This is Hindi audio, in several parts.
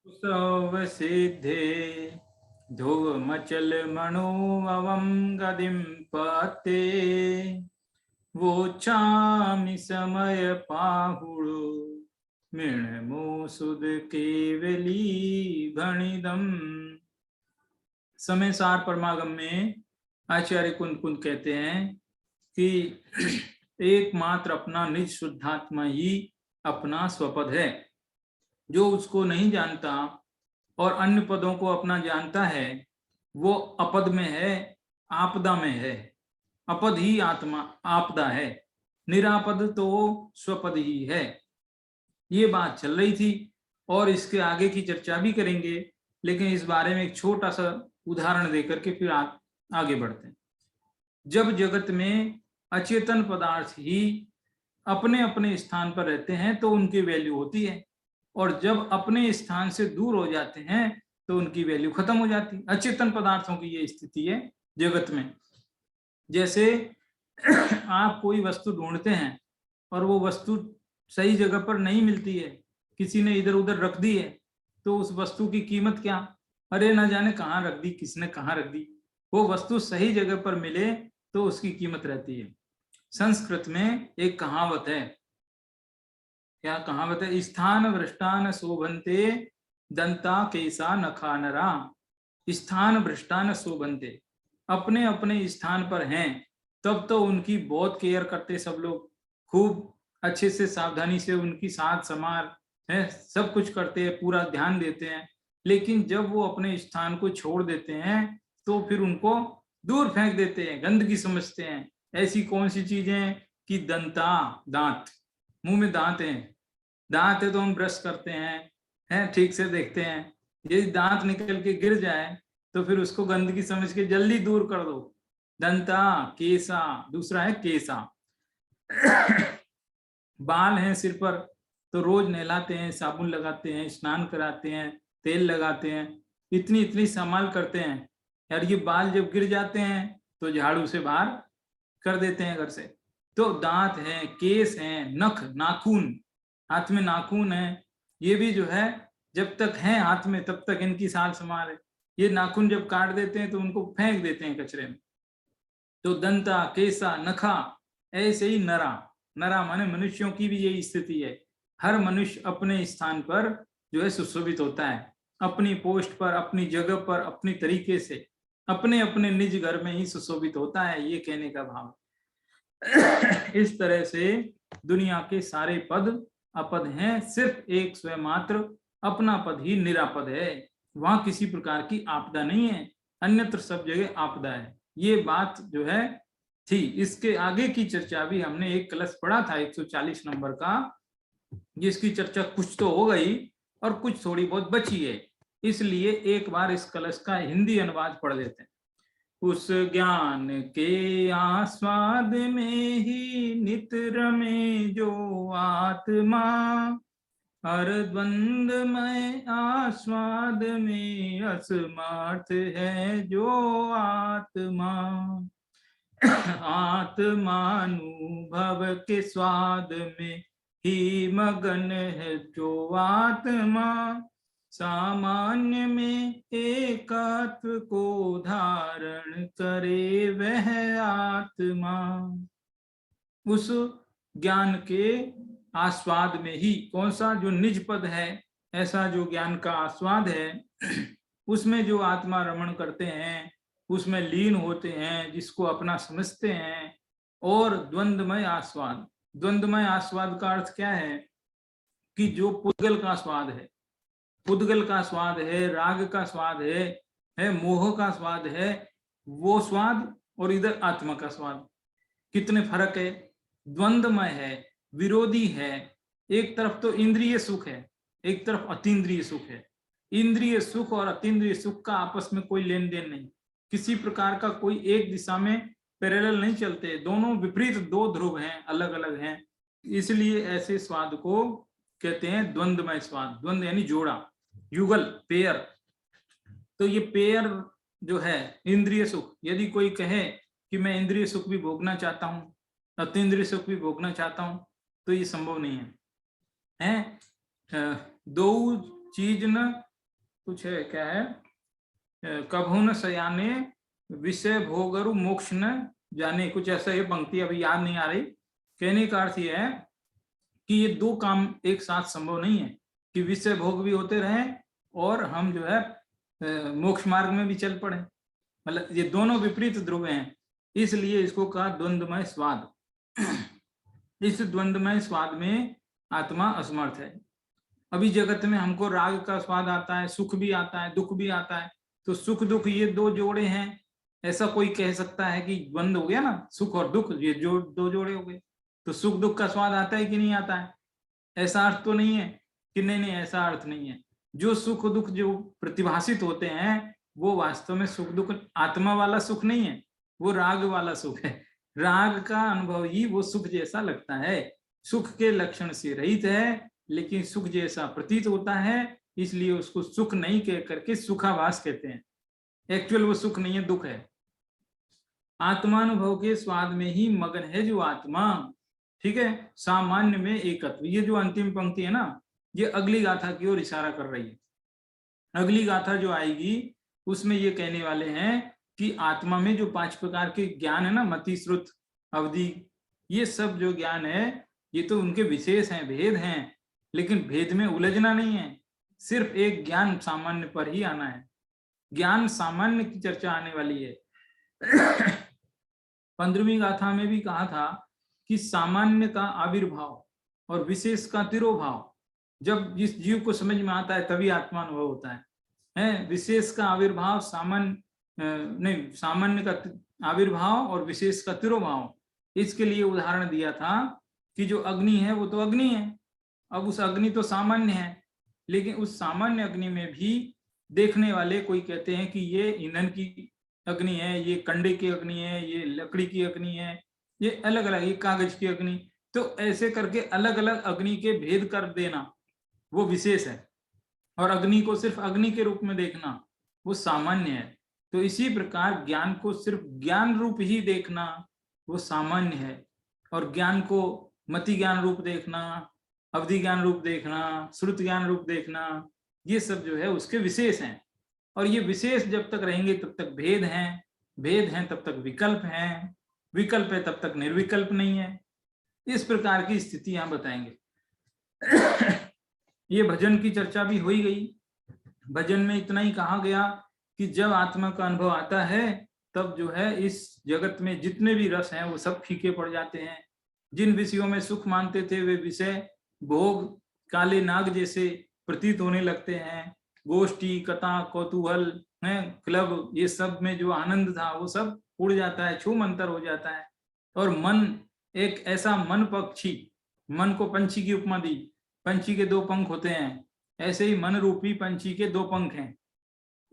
सौवसिद्धे ध्रुवमचल मनोऽवं गतिं पते वोचामि समय पाहुड़ो मृणमो सुद केवली भणिदम। समय सार परमागम में आचार्य कुंद कुंद कहते हैं कि एकमात्र अपना निज शुद्धात्मा ही अपना स्वपद है। जो उसको नहीं जानता और अन्य पदों को अपना जानता है वो अपद में है, आपदा में है। अपद ही आत्मा आपदा है, निरापद तो स्वपद ही है। ये बात चल रही थी और इसके आगे की चर्चा भी करेंगे, लेकिन इस बारे में एक छोटा सा उदाहरण देकर के फिर आगे बढ़ते हैं। जब जगत में अचेतन पदार्थ ही अपने अपने स्थान पर रहते हैं तो उनकी वैल्यू होती है, और जब अपने स्थान से दूर हो जाते हैं तो उनकी वैल्यू खत्म हो जाती है। अचेतन पदार्थों की ये स्थिति है जगत में। जैसे आप कोई वस्तु ढूंढते हैं और वो वस्तु सही जगह पर नहीं मिलती है, किसी ने इधर उधर रख दी है, तो उस वस्तु की कीमत क्या, अरे ना जाने कहाँ रख दी, किसने कहाँ रख दी। वो वस्तु सही जगह पर मिले तो उसकी कीमत रहती है। संस्कृत में एक कहावत है, क्या कहावत है, स्थान भ्रष्टान शोभन्ते दंता केसा नखा नरा। स्थान भ्रष्टान शोभन्ते, अपने अपने स्थान पर हैं तब तो उनकी बहुत केयर करते सब लोग, खूब अच्छे से सावधानी से उनकी साथ संभाल है, सब कुछ करते हैं, पूरा ध्यान देते हैं। लेकिन जब वो अपने स्थान को छोड़ देते हैं तो फिर उनको दूर फेंक देते हैं, गंदगी समझते हैं। ऐसी कौन सी चीजें कि दंता, दांत, मुंह में दांत हैं, दांत है तो हम ब्रश करते हैं ठीक से देखते हैं। यदि दांत निकल के गिर जाए तो फिर उसको गंदगी समझ के जल्दी दूर कर दो। दंता केसा, दूसरा है केसा। बाल हैं सिर पर तो रोज नहलाते हैं, साबुन लगाते हैं, स्नान कराते हैं, तेल लगाते हैं, इतनी इतनी संभाल करते हैं। यार ये बाल जब गिर जाते हैं तो झाड़ू से बाहर कर देते हैं घर से। तो दांत हैं, केस हैं, नख, नाखून, हाथ में नाखून है, ये भी जो है जब तक हैं हाथ में तब तक इनकी साल संभाल है। ये नाखून जब काट देते हैं तो उनको फेंक देते हैं कचरे में। तो दंता केसा नखा, ऐसे ही नरा, नरा माने मनुष्यों की भी यही स्थिति है। हर मनुष्य अपने स्थान पर जो है सुशोभित होता है, अपनी पोस्ट पर, अपनी जगह पर, अपनी तरीके से, अपने अपने निज घर में ही सुशोभित होता है, ये कहने का भाव। इस तरह से दुनिया के सारे पद अपद हैं, सिर्फ एक स्वयं मात्र अपना पद ही निरापद है। वहां किसी प्रकार की आपदा नहीं है, अन्यत्र सब जगह आपदा है। ये बात जो है थी। इसके आगे की चर्चा भी हमने एक कलश पढ़ा था 140 नंबर का, जिसकी चर्चा कुछ तो हो गई और कुछ थोड़ी बहुत बची है, इसलिए एक बार इस कलश का हिंदी अनुवाद पढ़ लेते हैं। उस ज्ञान के आस्वाद में ही नित रमे जो आत्मा, हर द्वंद में आस्वाद में असमर्थ है जो आत्मा। आत्मानुभव के स्वाद में ही मगन है जो आत्मा, सामान्य में एकात्व को धारण करे वह आत्मा। उस ज्ञान के आस्वाद में ही, कौन सा, जो निज पद है, ऐसा जो ज्ञान का आस्वाद है उसमें जो आत्मा रमण करते हैं, उसमें लीन होते हैं, जिसको अपना समझते हैं। और द्वंद्वमय आस्वाद, द्वंद्वमय आस्वाद का अर्थ क्या है कि जो पुद्गल का स्वाद है, पुद्गल का स्वाद है, राग का स्वाद है मोह का स्वाद है, वो स्वाद और इधर आत्मा का स्वाद, कितने फर्क है, द्वंद्वमय है, विरोधी है। एक तरफ तो इंद्रिय सुख है, एक तरफ अतीन्द्रिय सुख है। इंद्रिय सुख और अतीन्द्रिय सुख का आपस में कोई लेन देन नहीं, किसी प्रकार का कोई एक दिशा में पैरेलल नहीं चलते, दोनों विपरीत दो ध्रुव हैं, अलग अलग हैं। इसलिए ऐसे स्वाद को कहते हैं द्वंद्वमय स्वाद। द्वंद यानी जोड़ा, युगल, पेयर। तो ये पेयर जो है इंद्रिय सुख, यदि कोई कहे कि मैं इंद्रिय सुख भी भोगना चाहता हूँ, अतीन्द्रिय सुख भी भोगना चाहता हूँ, तो ये संभव नहीं है। दो चीज न कुछ है, क्या है, कभू न सयाने विषय भोगरु मोक्ष न जाने, कुछ ऐसा ये पंक्ति अभी याद नहीं आ रही। कहने का अर्थ ये है कि ये दो काम एक साथ संभव नहीं है कि विषय भोग भी होते रहें और हम जो है मोक्ष मार्ग में भी चल पड़े। मतलब ये दोनों विपरीत ध्रुव हैं, इसलिए इसको कहा द्वंद्वमय स्वाद। इस द्वंद्वमय स्वाद में आत्मा असमर्थ है। अभी जगत में हमको राग का स्वाद आता है, सुख भी आता है, दुख भी आता है। तो सुख दुख ये दो जोड़े हैं, ऐसा कोई कह सकता है कि द्वंद्व हो गया ना, सुख और दुख ये जो दो जोड़े हो गए, तो सुख दुख का स्वाद आता है कि नहीं आता है? ऐसा अर्थ तो नहीं है कि नहीं, ऐसा अर्थ नहीं है। जो सुख दुख जो प्रतिभाषित होते हैं वो वास्तव में सुख दुख आत्मा वाला सुख नहीं है, वो राग वाला सुख है। राग का अनुभव ही वो सुख जैसा लगता है, सुख के लक्षण से रहित है लेकिन सुख जैसा प्रतीत होता है, इसलिए उसको सुख नहीं कह करके सुखाभास कहते हैं। एक्चुअल वो सुख नहीं है, दुख है। आत्मानुभव के स्वाद में ही मगन है जो आत्मा, ठीक है, सामान्य में एकत्व। ये जो अंतिम पंक्ति है ना, ये अगली गाथा की ओर इशारा कर रही है। अगली गाथा जो आएगी उसमें ये कहने वाले हैं कि आत्मा में जो 5 प्रकार के ज्ञान है ना, मति श्रुत अवधि, ये सब जो ज्ञान है ये तो उनके विशेष हैं, भेद हैं, लेकिन भेद में उलझना नहीं है, सिर्फ एक ज्ञान सामान्य पर ही आना है। ज्ञान सामान्य की चर्चा आने वाली है। 15वीं गाथा में भी कहा था कि सामान्य का आविर्भाव और विशेष का तिरोभाव जब जिस जीव को समझ में आता है तभी आत्मानुभव होता है। विशेष का आविर्भाव सामान्य नहीं, सामान्य का आविर्भाव और विशेष का तिरोभाव। इसके लिए उदाहरण दिया था कि जो अग्नि है वो तो अग्नि है, अब उस अग्नि तो सामान्य है, लेकिन उस सामान्य अग्नि में भी देखने वाले कोई कहते हैं कि ये ईंधन की अग्नि है, ये कंडे की अग्नि है, ये लकड़ी की अग्नि है, ये अलग अलग, ये कागज की अग्नि। तो ऐसे करके अलग अलग अग्नि के भेद कर देना वो विशेष है, और अग्नि को सिर्फ अग्नि के रूप में देखना वो सामान्य है। तो इसी प्रकार ज्ञान को सिर्फ ज्ञान रूप ही देखना वो सामान्य है, और ज्ञान को मति ज्ञान रूप देखना, अवधि ज्ञान रूप देखना, श्रुत ज्ञान रूप देखना, ये सब जो है उसके विशेष हैं। और ये विशेष जब तक रहेंगे तब तक भेद हैं, भेद हैं तब तक विकल्प हैं, विकल्प है तब तक निर्विकल्प नहीं है। इस प्रकार की स्थिति यहां बताएंगे। ये भजन की चर्चा भी हो ही गई। भजन में इतना ही कहा गया कि जब आत्मा का अनुभव आता है तब जो है इस जगत में जितने भी रस हैं वो सब फीके पड़ जाते हैं। जिन विषयों में सुख मानते थे वे विषय भोग काले नाग जैसे प्रतीत होने लगते हैं। गोष्ठी, कथा, कौतूहल, क्लब, ये सब में जो आनंद था वो सब उड़ जाता है, छूम अंतर हो जाता है। और मन एक ऐसा मन पक्षी, मन को पंछी की उपमा दी, पंछी के 2 पंख होते हैं, ऐसे ही मन रूपी पंछी के 2 पंख हैं।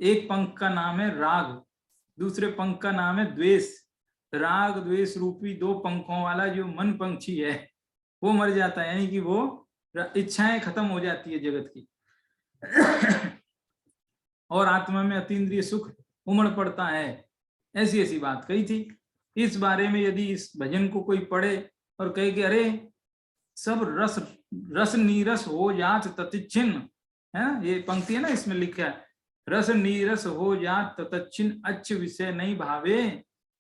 एक पंख का नाम है राग, दूसरे पंख का नाम है द्वेष। राग द्वेष रूपी 2 पंखों वाला जो मन पंछी है वो मर जाता है, यानी कि वो इच्छाएं खत्म हो जाती है जगत की। और आत्मा में अतीन्द्रिय सुख उमड़ पड़ता है। ऐसी ऐसी बात कही थी। इस बारे में यदि इस भजन को कोई पढ़े और कहे कि अरे सब रस रस नीरस हो जात ततिच्छिन्न, है ना, ये पंक्ति है ना, इसमें लिखा है रस नीरस हो जात ततिच्छिन्न, अच्छ विषय नहीं भावे,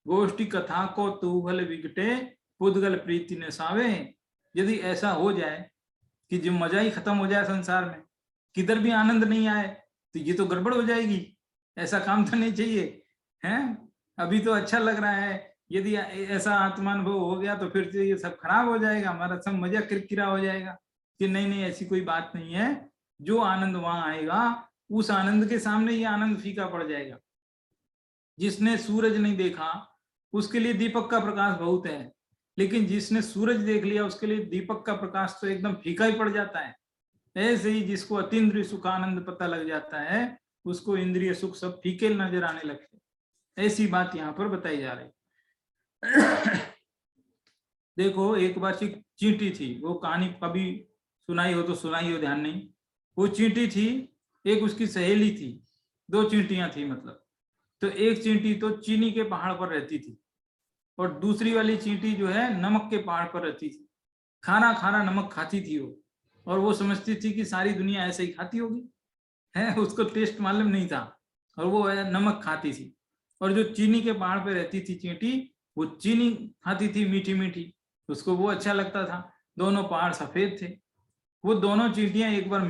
गोष्ठी कथा को तूहल विगटे, पुद्गल प्रीति न सावे। यदि ऐसा हो जाए कि जो मजा ही खत्म हो जाए संसार में, किधर भी आनंद नहीं आए, तो ये तो गड़बड़ हो जाएगी। ऐसा काम तो नहीं चाहिए, हैं? अभी तो अच्छा लग रहा है, यदि ऐसा आत्मानुभव हो गया तो फिर ये सब खराब हो जाएगा, हमारा सब मजा किरकिरा हो जाएगा। कि नहीं नहीं, ऐसी कोई बात नहीं है। जो आनंद वहां आएगा उस आनंद के सामने ये आनंद फीका पड़ जाएगा। जिसने सूरज नहीं देखा उसके लिए दीपक का प्रकाश बहुत है, लेकिन जिसने सूरज देख लिया उसके लिए दीपक का प्रकाश तो एकदम फीका ही पड़ जाता है। ऐसे ही जिसको अतीन्द्रिय सुख आनंद पता लग जाता है उसको इंद्रिय सुख सब फीके नजर आने लगते। ऐसी बात यहाँ पर बताई जा रही। देखो, एक बार चींटी थी, वो कहानी कभी सुनाई हो तो सुनाई हो, ध्यान नहीं। वो चींटी थी, एक उसकी सहेली थी, 2 चींटियां थी मतलब। तो एक चींटी तो चीनी के पहाड़ पर रहती थी और दूसरी वाली चींटी जो है नमक के पहाड़ पर रहती थी। खाना खाना नमक खाती थी वो, और वो समझती थी कि सारी दुनिया ऐसे ही खाती होगी। है, उसको टेस्ट मालूम नहीं था, और वो है नमक खाती थी। और जो चीनी के पहाड़ पे रहती थी चींटी, वो चीनी खाती थी मीठी मीठी, उसको वो अच्छा लगता था। दोनों पहाड़ सफेद थे। वो दोनों चींटियां एक बार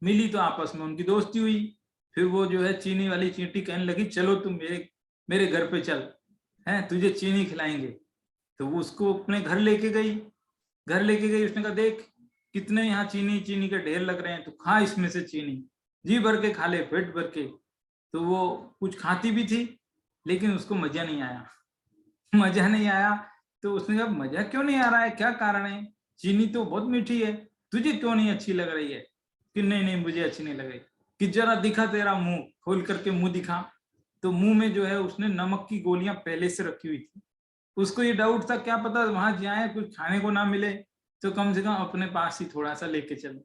मिली तो आपस में उनकी दोस्ती हुई। फिर वो जो है चीनी वाली चींटी कहने लगी, चलो तुम मेरे मेरे घर पे चल, हैं तुझे चीनी खिलाएंगे। तो वो उसको अपने घर लेके गई। उसने कहा, देख कितने यहाँ चीनी चीनी के ढेर लग रहे हैं, तो खा इसमें से चीनी, जी भर के खा ले, पेट भर के। तो वो कुछ खाती भी थी, लेकिन उसको मजा नहीं आया। मजा नहीं आया, तो उसने कहा, मजा क्यों नहीं आ रहा है, क्या कारण है, चीनी तो बहुत मीठी है, तुझे क्यों नहीं अच्छी लग रही है? कि नहीं नहीं, मुझे अच्छी नहीं लग रही। कि जरा दिखा तेरा मुंह, खोल करके मुंह दिखा। तो मुंह में जो है उसने नमक की गोलियां पहले से रखी हुई थी। उसको ये डाउट था, क्या पता वहां जाए कुछ खाने को ना मिले, तो कम से कम अपने पास ही थोड़ा सा लेके चले।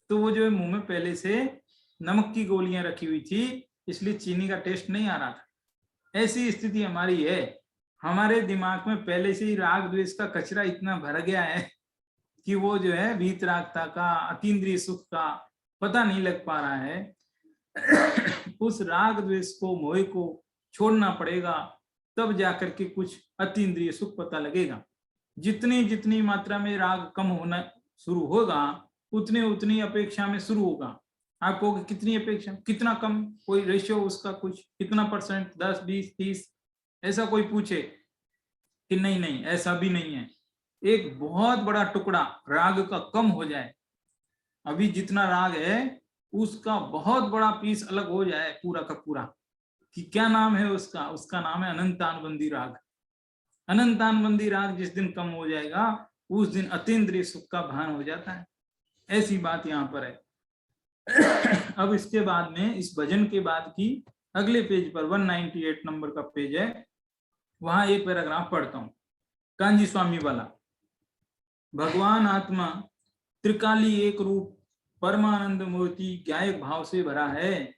तो वो जो है मुंह में पहले से नमक की गोलियां रखी हुई थी, इसलिए चीनी का टेस्ट नहीं आ रहा था। ऐसी स्थिति हमारी है। हमारे दिमाग में पहले से ही राग द्वेष का कचरा इतना भर गया है कि वो जो है वीतरागता का, अतीन्द्रिय सुख का पता नहीं लग पा रहा है। उस राग द्वेष को, मोह को छोड़ना पड़ेगा, तब जाकर के कुछ अतीन्द्रिय सुख पता लगेगा। जितनी जितनी मात्रा में राग कम होना शुरू होगा, उतनी उतनी अपेक्षा में शुरू होगा। आपको कितनी अपेक्षा, कितना कम, कोई रेशियो उसका कुछ कितना परसेंट, 10 20 30, ऐसा कोई पूछे कि नहीं नहीं ऐसा भी नहीं है। एक बहुत बड़ा टुकड़ा राग का कम हो जाए, अभी जितना राग है उसका बहुत बड़ा पीस अलग हो जाए पूरा का पूरा, कि क्या नाम है उसका, उसका नाम है अनंतानुबंधी राग। अनंतानुबंधी राग जिस दिन कम हो जाएगा, उस दिन अतीन्द्रिय सुख का भान हो जाता है। ऐसी बात यहाँ पर है। अब इसके बाद में, इस भजन के बाद की अगले पेज पर 198 नंबर का पेज है, वहां एक पैराग्राफ पढ़ता हूं, कांजी स्वामी वाला। भगवान आत्मा त्रिकाली एक रूप परमानंद मूर्ति ज्ञायक भाव से भरा है।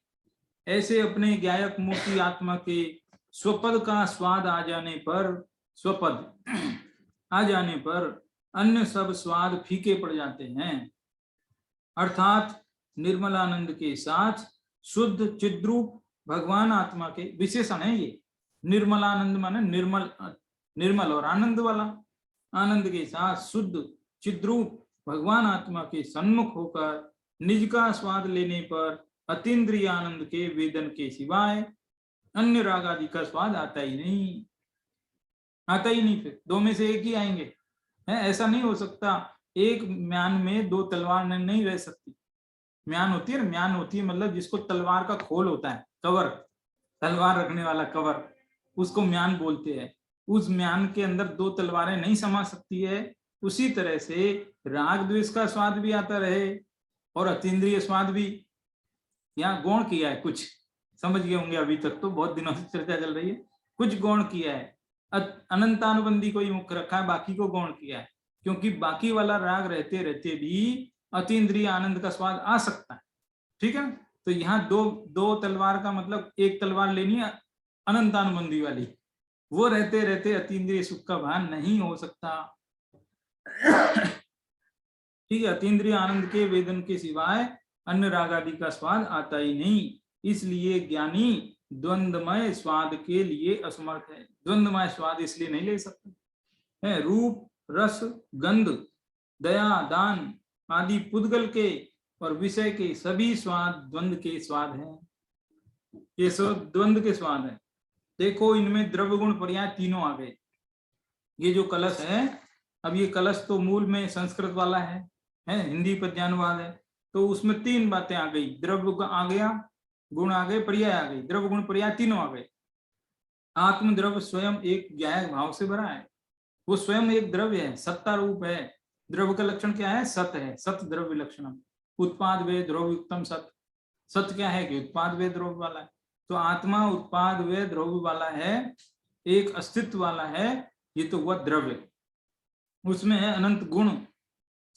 ऐसे अपने ज्ञायक मूर्ति आत्मा के स्वपद का स्वाद आ जाने पर, स्वपद आ जाने पर अन्य सब स्वाद फीके पड़ जाते हैं। अर्थात निर्मलानंद के साथ शुद्ध चिद्रूप भगवान आत्मा के विशेषण है ये। निर्मलानंद माने निर्मल, निर्मल और आनंद वाला, आनंद के साथ शुद्ध चिद्रूप भगवान आत्मा के सन्मुख होकर निज का स्वाद लेने पर अतीन्द्रिय आनंद के वेदन के सिवाय अन्य राग आदि का स्वाद आता ही नहीं, आता ही नहीं। फिर दो में से एक ही आएंगे, है ऐसा नहीं हो सकता। एक म्यान में दो तलवार नहीं रह सकती। म्यान होती है, म्यान होती है मतलब जिसको तलवार का खोल होता है, कवर, तलवार रखने वाला कवर, उसको म्यान बोलते हैं। उस म्यान के अंदर दो तलवारें नहीं समा सकती है। उसी तरह से राग द्वेष का स्वाद भी आता रहे और अतीन्द्रिय स्वाद भी। यहाँ गौण किया है, कुछ समझ गए होंगे, अभी तक तो बहुत दिनों से चर्चा चल रही है, कुछ गौण किया है। अनंतानुबंधी को ही मुख्य रखा है, बाकी को गौण किया है, क्योंकि बाकी वाला राग रहते रहते भी अतीन्द्रिय आनंद का स्वाद आ सकता है। ठीक है, तो यहाँ दो तलवार का मतलब एक तलवार लेनी है अनंतानुबंधी वाली, वो रहते रहते अतीन्द्रिय सुख का भान नहीं हो सकता। ठीक है, अतीन्द्रिय आनंद के वेदन के सिवाय अन्य राग आदि का स्वाद आता ही नहीं। इसलिए ज्ञानी द्वंद्वमय स्वाद के लिए असमर्थ है। द्वंद्वमय स्वाद इसलिए नहीं ले सकते है। रूप, रस, गंध, दया, दान आदि पुद्गल के और विषय के सभी स्वाद द्वंद्व के स्वाद हैं। ये सब द्वंद्व के स्वाद हैं। देखो, इनमें द्रव्य गुण पर्याय तीनों आ गए। ये जो कलश है, अब ये कलश तो मूल में संस्कृत वाला है, हिंदी पद्यानुवाद है, तो उसमें तीन बातें आ गई। द्रव्य आ गया, गुण आ गए, पर्याय आ गई। द्रव्य गुण पर्याय तीनों आ गए। आत्मद्रव्य स्वयं एक ज्ञायक भाव से भरा है, वो स्वयं एक द्रव्य है, सत्ता रूप है। द्रव्य का लक्षण क्या है? सत है, सत द्रव्य लक्षणम। उत्पाद वे द्रव्युक्तम सत। सत क्या है कि उत्पाद वे द्रव्य वाला है। तो आत्मा उत्पाद वे द्रव्य वाला है, एक अस्तित्व वाला है। ये तो हुआ द्रव्य। उसमें है अनंत गुण।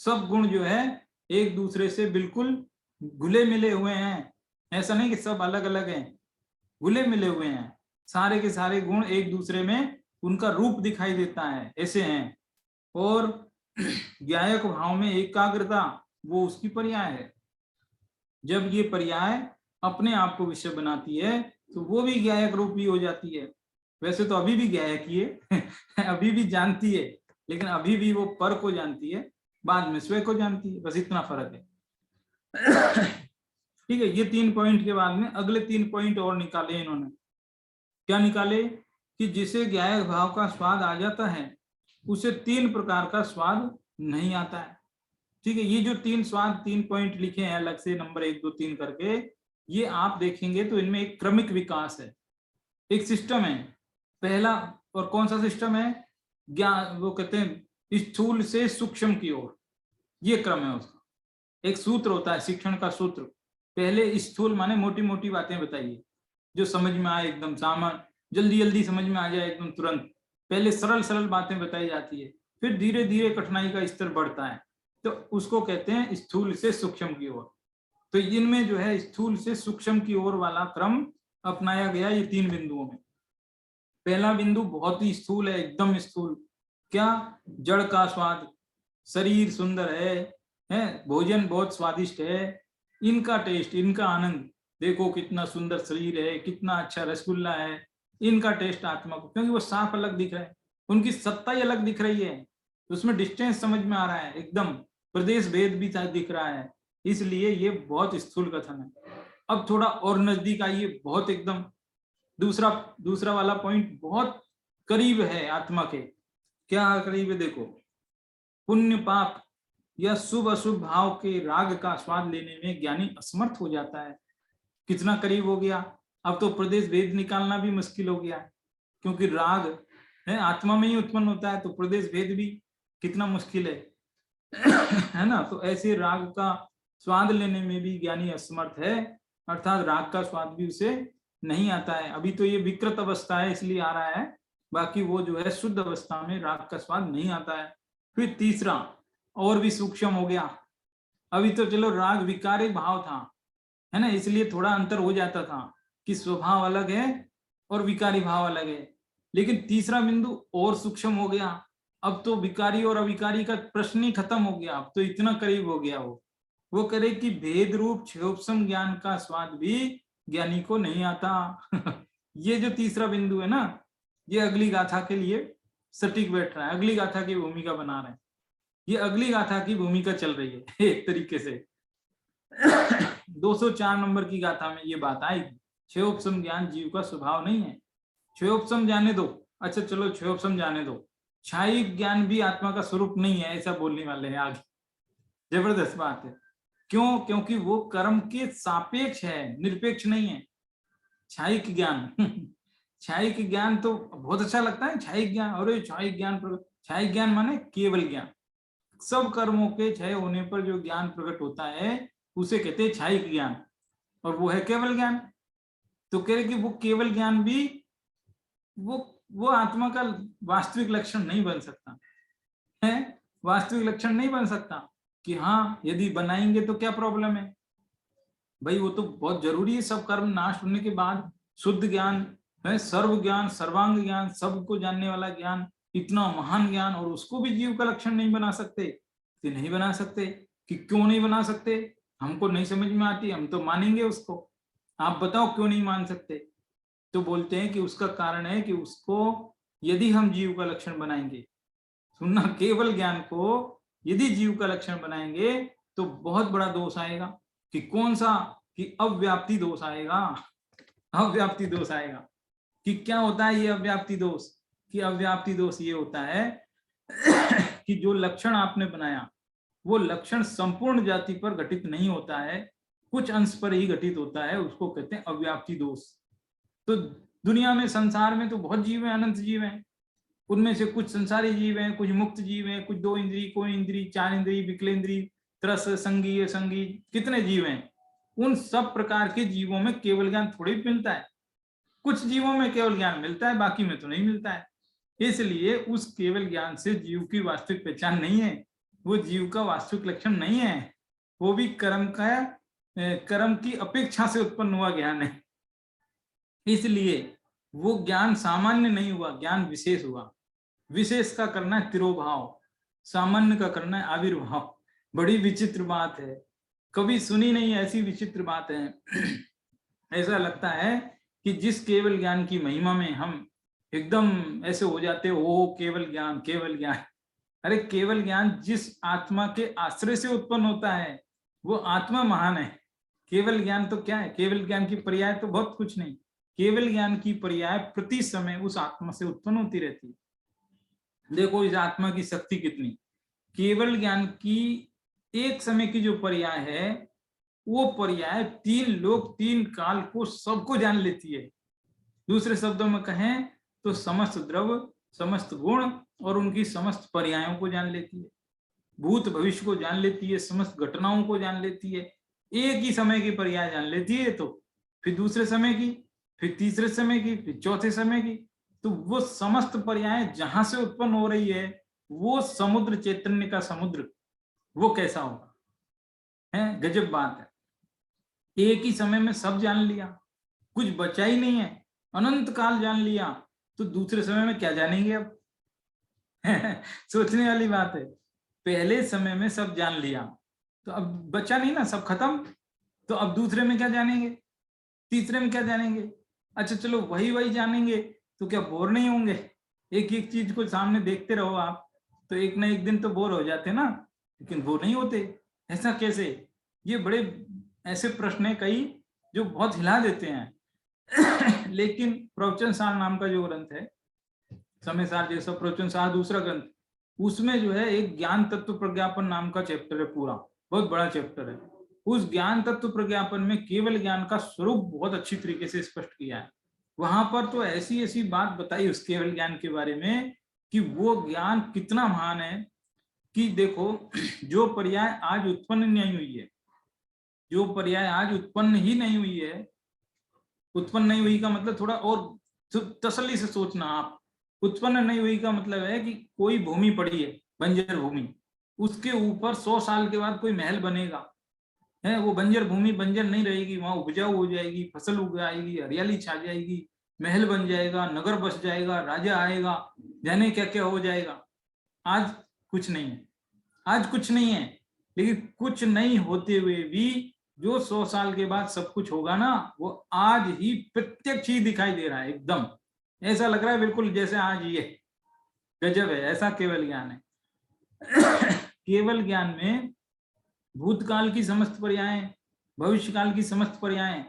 सब गुण जो है एक दूसरे से बिल्कुल घुले मिले हुए हैं। ऐसा नहीं कि सब अलग अलग हैं, घुले मिले हुए हैं। सारे के सारे गुण एक दूसरे में उनका रूप दिखाई देता है, ऐसे हैं। और ज्ञायक भाव में एकाग्रता, वो उसकी पर्याय है। जब ये पर्याय अपने आप को विषय बनाती है तो वो भी ज्ञायक रूपी हो जाती है। वैसे तो अभी भी ज्ञायक ही है अभी भी जानती है, लेकिन अभी भी वो पर को जानती है, बाद में स्वयं को जानती है, बस इतना फर्क है। ठीक है, ये 3 पॉइंट के बाद में अगले 3 पॉइंट और निकाले इन्होंने। क्या निकाले कि जिसे ज्ञायक भाव का स्वाद आ जाता है उसे 3 प्रकार का स्वाद नहीं आता है। ठीक है, ये जो 3 स्वाद 3 पॉइंट लिखे हैं अलग से नंबर 1 2 3 करके, ये आप देखेंगे तो इनमें एक क्रमिक विकास है, एक सिस्टम है। पहला और कौन सा सिस्टम है? ज्ञान, वो कहते हैं स्थूल से सूक्ष्म की ओर, ये क्रम है उसका। एक सूत्र होता है शिक्षण का सूत्र, पहले स्थूल माने मोटी मोटी बातें बताइए जो समझ में आए, एकदम सामान्य, जल्दी जल्दी समझ में आ जाए एकदम तुरंत। पहले सरल सरल बातें बताई जाती है, फिर धीरे धीरे कठिनाई का स्तर बढ़ता है, तो उसको कहते हैं स्थूल से सूक्ष्म की ओर। तो इनमें जो है स्थूल से सूक्ष्म की ओर वाला क्रम अपनाया गया ये 3 बिंदुओं में। पहला बिंदु बहुत ही स्थूल है, एकदम स्थूल। क्या? जड़ का स्वाद, शरीर सुंदर है, भोजन बहुत स्वादिष्ट है, इनका टेस्ट, इनका आनंद, देखो कितना सुंदर शरीर है, कितना अच्छा रसगुल्ला है, इनका टेस्ट आत्मा को, क्योंकि वो साफ अलग दिख रहा है, उनकी सत्ता ही अलग दिख रही है, उसमें डिस्टेंस समझ में आ रहा है, एकदम प्रदेश भेद भी दिख रहा है, इसलिए ये बहुत स्थूल कथन है। अब थोड़ा और नजदीक आइए, बहुत एकदम दूसरा वाला पॉइंट बहुत करीब है आत्मा के। क्या करीब है? देखो, पुण्य पाप या शुभ अशुभ भाव के राग का स्वाद लेने में ज्ञानी असमर्थ हो जाता है। कितना करीब हो गया? अब तो प्रदेश भेद निकालना भी मुश्किल हो गया, क्योंकि राग है आत्मा में ही उत्पन्न होता है, तो प्रदेश भेद भी कितना मुश्किल है है ना? तो ऐसे राग का स्वाद लेने में भी ज्ञानी असमर्थ है, अर्थात राग का स्वाद भी उसे नहीं आता है। अभी तो ये विकृत अवस्था है इसलिए आ रहा है, बाकी वो जो है शुद्ध अवस्था में राग का स्वाद नहीं आता है। फिर तीसरा और भी सूक्ष्म हो गया, अभी तो चलो राग विकारी भाव था, है ना, इसलिए थोड़ा अंतर हो जाता था कि स्वभाव अलग है और विकारी भाव अलग है, लेकिन तीसरा बिंदु और सूक्ष्म हो गया। अब तो विकारी और अविकारी का प्रश्न ही खत्म हो गया, अब तो इतना करीब हो गया वो करे कि भेद रूप क्षयोपम ज्ञान का स्वाद भी ज्ञानी को नहीं आता ये जो तीसरा बिंदु है ना, ये अगली गाथा के लिए सटीक बैठ रहा है, अगली गाथा की भूमिका बना रहे हैं, ये अगली गाथा की भूमिका चल रही है एक तरीके से 204 नंबर की गाथा में ये बात आएगी। क्षयोपम ज्ञान जीव का स्वभाव नहीं है। क्षयोपम जाने दो, अच्छा चलो क्षयोपम जाने दो, क्षायिक ज्ञान भी आत्मा का स्वरूप नहीं है, ऐसा बोलने वाले हैं आगे। जबरदस्त बात है। क्यों? क्योंकि वो कर्म के सापेक्ष है, निरपेक्ष नहीं है। क्षायिक ज्ञान क्षायिक ज्ञान तो बहुत अच्छा लगता है, क्षायिक ज्ञान, और क्षायिक ज्ञान, क्षायिक ज्ञान माने केवल ज्ञान, सब कर्मों के क्षय होने पर जो ज्ञान प्रकट होता है उसे कहते हैं क्षायिक ज्ञान, और वो है केवल ज्ञान। तो कह रहे कि वो केवल ज्ञान भी वो आत्मा का वास्तविक लक्षण नहीं बन सकता है, वास्तविक लक्षण नहीं बन सकता कि हाँ यदि बनाएंगे तो क्या प्रॉब्लम है भाई, वो तो बहुत जरूरी है। सब कर्म नाश होने के बाद शुद्ध ज्ञान है, सर्व ज्ञान, सर्वांग ज्ञान, सबको जानने वाला ज्ञान, इतना महान ज्ञान, और उसको भी जीव का लक्षण नहीं बना सकते, तो नहीं बना सकते। कि क्यों नहीं बना सकते? हमको नहीं समझ में आती, हम तो मानेंगे उसको, आप बताओ क्यों नहीं मान सकते? तो बोलते हैं कि उसका कारण है कि उसको यदि हम जीव का लक्षण बनाएंगे, सुनना, केवल ज्ञान को यदि जीव का लक्षण बनाएंगे तो बहुत बड़ा दोष आएगा। कि कौन सा? कि अव्याप्ति दोष आएगा। अव्याप्ति दोष आएगा। कि क्या होता है ये अव्याप्ति दोष? कि अव्याप्ति दोष ये होता है कि जो लक्षण आपने बनाया वो लक्षण संपूर्ण जाति पर घटित नहीं होता है, कुछ अंश पर ही घटित होता है, उसको कहते हैं अव्याप्ति दोष। तो दुनिया में, संसार में तो बहुत जीव हैं, अनंत जीव हैं, उनमें से कुछ संसारी जीव हैं, कुछ मुक्त जीव हैं, कुछ 2 इंद्री, कोई इंद्री, 4 इंद्री, विकलेंद्री, त्रस, संगी, असंगी, कितने जीव हैं। उन सब प्रकार के जीवों में केवल ज्ञान थोड़ी मिलता है, कुछ जीवों में केवल ज्ञान मिलता है, बाकी में तो नहीं मिलता है। इसलिए उस केवल ज्ञान से जीव की वास्तविक पहचान नहीं है, वो जीव का वास्तविक लक्षण नहीं है, वो भी कर्म की अपेक्षा से उत्पन्न हुआ ज्ञान है। इसलिए वो ज्ञान सामान्य नहीं हुआ, ज्ञान विशेष हुआ। विशेष का करना है तिरोभाव, सामान्य का करना है आविर्भाव। बड़ी विचित्र बात है। कभी सुनी नहीं, ऐसी विचित्र बात है। ऐसा लगता है कि जिस केवल ज्ञान की महिमा में हम एकदम ऐसे हो जाते, ओ केवल ज्ञान, केवल ज्ञान। अरे केवल ज्ञान जिस आत्मा के आश्रय से उत्पन्न होता है वो आत्मा महान है। केवल ज्ञान तो क्या है, केवल ज्ञान की पर्याय तो बहुत कुछ नहीं। केवल ज्ञान की पर्याय प्रति समय उस आत्मा से उत्पन्न होती रहती है। देखो इस आत्मा की शक्ति कितनी। केवल ज्ञान की एक समय की जो पर्याय है वो पर्याय 3 लोक 3 काल को सबको जान लेती है। दूसरे शब्दों में कहें तो समस्त द्रव्य, समस्त गुण और उनकी समस्त पर्यायों को जान लेती है। भूत भविष्य को जान लेती है, समस्त घटनाओं को जान लेती है। एक ही समय की पर्याय जान लेती है तो फिर दूसरे समय की, फिर तीसरे समय की, फिर चौथे समय की। तो वो समस्त पर्याय जहां से उत्पन्न हो रही है वो समुद्र, चैतन्य का समुद्र, वो कैसा होगा, है गजब बात है। एक ही समय में सब जान लिया, कुछ बचा ही नहीं है, अनंत काल जान लिया, तो दूसरे समय में क्या जानेंगे अब? सोचने वाली बात है। पहले समय में सब जान लिया तो अब बचा नहीं ना, सब खत्म। तो अब दूसरे में क्या जानेंगे, तीसरे में क्या जानेंगे? अच्छा चलो वही वही जानेंगे तो क्या बोर नहीं होंगे? एक एक चीज को सामने देखते रहो आप तो एक ना एक दिन तो बोर हो जाते ना, लेकिन बोर नहीं होते। ऐसा कैसे? ये बड़े ऐसे प्रश्न है कई जो बहुत हिला देते हैं। लेकिन प्रवचन सार नाम का जो ग्रंथ है, समय सार जैसा प्रवचन सार दूसरा ग्रंथ, उसमें जो है एक ज्ञान तत्व प्रज्ञापन नाम का चैप्टर है, पूरा बहुत बड़ा चैप्टर है। उस ज्ञान तत्व प्रज्ञापन में केवल ज्ञान का स्वरूप बहुत अच्छी तरीके से स्पष्ट किया है। वहां पर तो ऐसी ऐसी बात बताई उस केवल ज्ञान के बारे में कि वो ज्ञान कितना महान है कि देखो, जो पर्याय आज उत्पन्न नहीं हुई है, जो पर्याय आज उत्पन्न ही नहीं हुई है, उत्पन्न नहीं हुई का मतलब थोड़ा और तसल्ली से सोचना आप। उत्पन्न नहीं हुई का मतलब है कि कोई भूमि पड़ी है, बंजर भूमि, उसके ऊपर 100 साल के बाद कोई महल बनेगा, है वो बंजर भूमि बंजर नहीं रहेगी, वहां उपजाऊ हो जाएगी, फसल उगाएगी, हरियाली छा जाएगी, महल बन जाएगा, नगर बस जाएगा, राजा आएगा, जाने क्या क्या हो जाएगा। आज कुछ नहीं है, आज कुछ नहीं है। लेकिन कुछ नहीं होते हुए भी जो 100 साल के बाद सब कुछ होगा ना, वो आज ही प्रत्यक्ष ही दिखाई दे रहा है। एकदम ऐसा लग रहा है बिल्कुल जैसे आज ही है। गजब है, ऐसा केवल ज्ञान है। केवल ज्ञान में भूतकाल की समस्त पर्यायें, भविष्य काल की समस्त पर्यायें,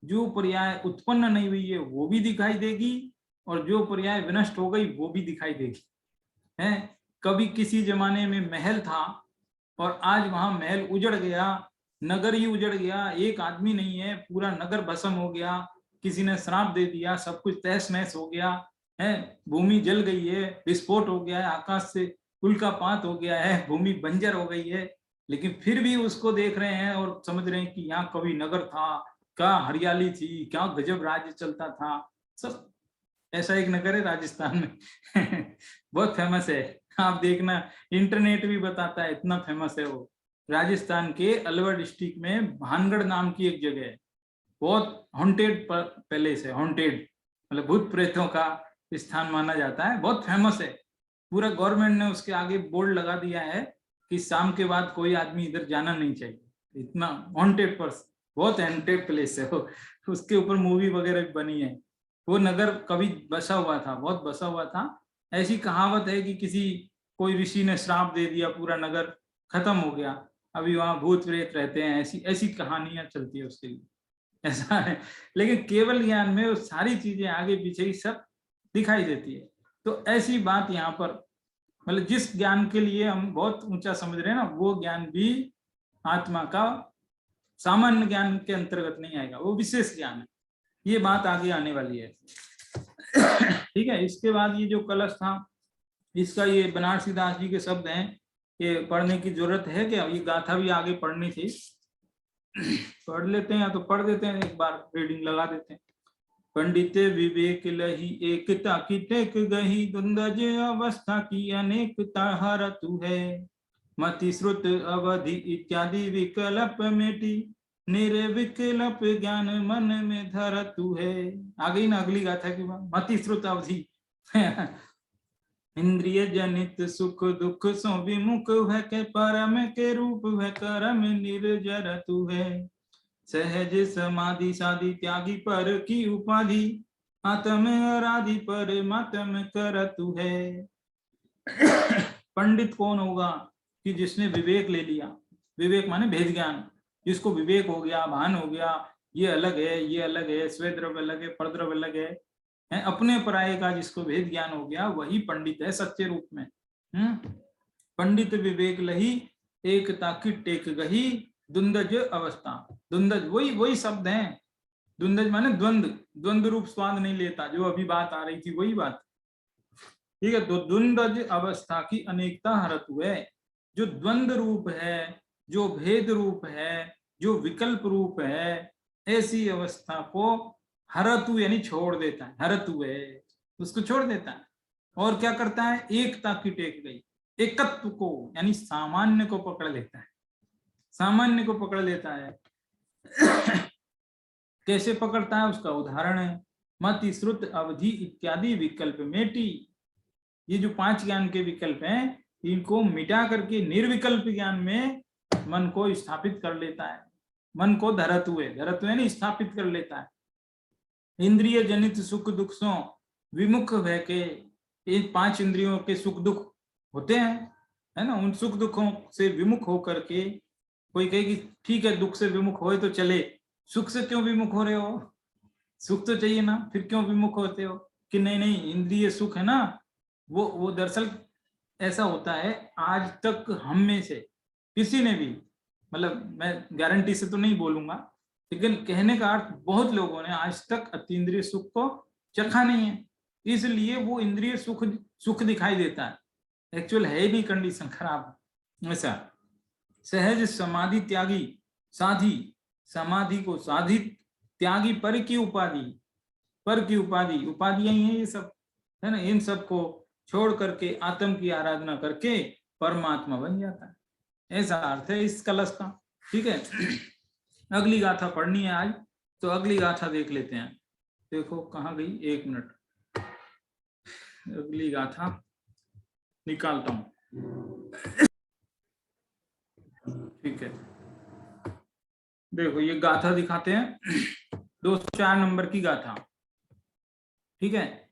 जो पर्याय उत्पन्न नहीं हुई है वो भी दिखाई देगी और जो पर्याय विनष्ट हो गई वो भी दिखाई देगी। है कभी किसी जमाने में महल था और आज वहां महल उजड़ गया, नगर ही उजड़ गया, एक आदमी नहीं है, पूरा नगर भस्म हो गया, किसी ने श्राप दे दिया, सब कुछ तहस नहस हो गया है, भूमि जल गई है, विस्फोट हो गया है, आकाश से उल्कापात हो गया है, भूमि बंजर हो गई है। लेकिन फिर भी उसको देख रहे हैं और समझ रहे हैं कि यहाँ कभी नगर था, क्या हरियाली थी, क्या गजब राज्य चलता था सब। ऐसा एक नगर है राजस्थान में। बहुत फेमस है, आप देखना, इंटरनेट भी बताता है, इतना फेमस है वो। राजस्थान के अलवर डिस्ट्रिक्ट में भानगढ़ नाम की एक जगह है, बहुत हॉन्टेड पैलेस है, हॉन्टेड मतलब भूत प्रेतों का स्थान माना जाता है, बहुत फेमस है। पूरा गवर्नमेंट ने उसके आगे बोर्ड लगा दिया है कि शाम के बाद कोई आदमी इधर जाना नहीं चाहिए, इतना हॉन्टेड पर्स, बहुत हॉन्टेड प्लेस है वो। उसके ऊपर मूवी वगैरह भी बनी है। वो नगर कभी बसा हुआ था, बहुत बसा हुआ था। ऐसी कहावत है कि किसी कोई ऋषि ने श्राप दे दिया, पूरा नगर खत्म हो गया, अभी वहां भूत प्रेत रहते हैं, ऐसी ऐसी कहानियां चलती है उसके लिए, ऐसा है। लेकिन केवल ज्ञान में वो सारी चीजें आगे पीछे ही सब दिखाई देती है। तो ऐसी बात यहाँ पर, मतलब जिस ज्ञान के लिए हम बहुत ऊंचा समझ रहे हैं ना, वो ज्ञान भी आत्मा का सामान्य ज्ञान के अंतर्गत नहीं आएगा, वो विशेष ज्ञान है। ये बात आगे आने वाली है। ठीक है, इसके बाद ये जो कलश था, इसका ये बनारसी दास जी के शब्द हैं, ये पढ़ने की जरूरत है क्या? ये गाथा भी आगे पढ़नी थी, पढ़ लेते हैं या तो पढ़ देते हैं, एक बार रीडिंग लगा देते हैं। पंडित विवेक लही एकता की टेक गही, दुंदज अवस्था की अनेकता हरतु है, मति श्रुत अवधि इत्यादि विकल्प मेटी, निर्विकल्प ज्ञान मन में धरतु है। आ गई ना अगली गाथा की बात, मति श्रुत अवधि। इंद्रिय जनित सुख दुख सो विमुख है के परम के रूप है करम निर्जर तू है। सहज समाधि साधि त्यागी पर की उपाधि आत्म आराधि पर मातम कर तू है। पंडित कौन होगा कि जिसने विवेक ले लिया, विवेक माने भेद ज्ञान, जिसको विवेक हो गया, भान हो गया, ये अलग है, ये अलग है, स्वेद्रव्य अलग है, परद्रव्य अलग है, अपने पराये का जिसको भेद ज्ञान हो गया वही पंडित है सच्चे रूप में। पंडित विवेक लही एकता की टेक गही दुंदज अवस्था। दुंदज वही शब्द है, दुंदज माने द्वंद, द्वंद रूप स्वाद नहीं लेता, जो अभी बात आ रही थी वही बात, ठीक है। तो द्वंदज अवस्था की अनेकता हरत हुए, जो द्वंद रूप है, जो भेद रूप है, जो विकल्प रूप है, ऐसी अवस्था को हरतु यानी छोड़ देता है, हरतु है उसको छोड़ देता है। और क्या करता है, एकता की टेक गई, एकत्व को यानी सामान्य को पकड़ लेता है, सामान्य को पकड़ लेता है। कैसे पकड़ता है उसका उदाहरण है, मति श्रुत अवधि इत्यादि विकल्प मेटी। ये जो 5 ज्ञान के विकल्प हैं इनको मिटा करके निर्विकल्प ज्ञान में मन को स्थापित कर लेता है, मन को धरतु यानी स्थापित कर लेता है। इंद्रिय जनित सुख दुख सो विमुख भय के, ये 5 इंद्रियों के सुख दुख होते हैं, है ना, उन सुख दुखों से विमुख होकर के, कोई कहे कि ठीक है दुख से विमुख हो तो चले, सुख से क्यों विमुख हो रहे हो, सुख तो चाहिए ना, फिर क्यों विमुख होते हो, कि नहीं नहीं इंद्रिय सुख है ना, वो दरअसल ऐसा होता है, आज तक हम में से किसी ने भी, मतलब मैं गारंटी से तो नहीं बोलूंगा, लेकिन कहने का अर्थ बहुत लोगों ने आज तक अतीन्द्रिय सुख को चखा नहीं है, इसलिए वो इंद्रिय सुख दिखाई देता है, एक्चुअल है नहीं, कंडीशन खराब ऐसा। सहज समाधि त्यागी साधी, समाधि को साधित, त्यागी पर की उपाधि, पर की उपाधि, उपाधियां ही है ये सब, है ना, इन सब को छोड़ करके आत्म की आराधना करके परमात्मा बन जाता है, ऐसा अर्थ है इस कलश का, ठीक है। अगली गाथा पढ़नी है आज, तो अगली गाथा देख लेते हैं। देखो कहाँ गई, 1 मिनट, अगली गाथा निकालता हूं, ठीक है। देखो ये गाथा दिखाते हैं, 204 नंबर की गाथा, ठीक है।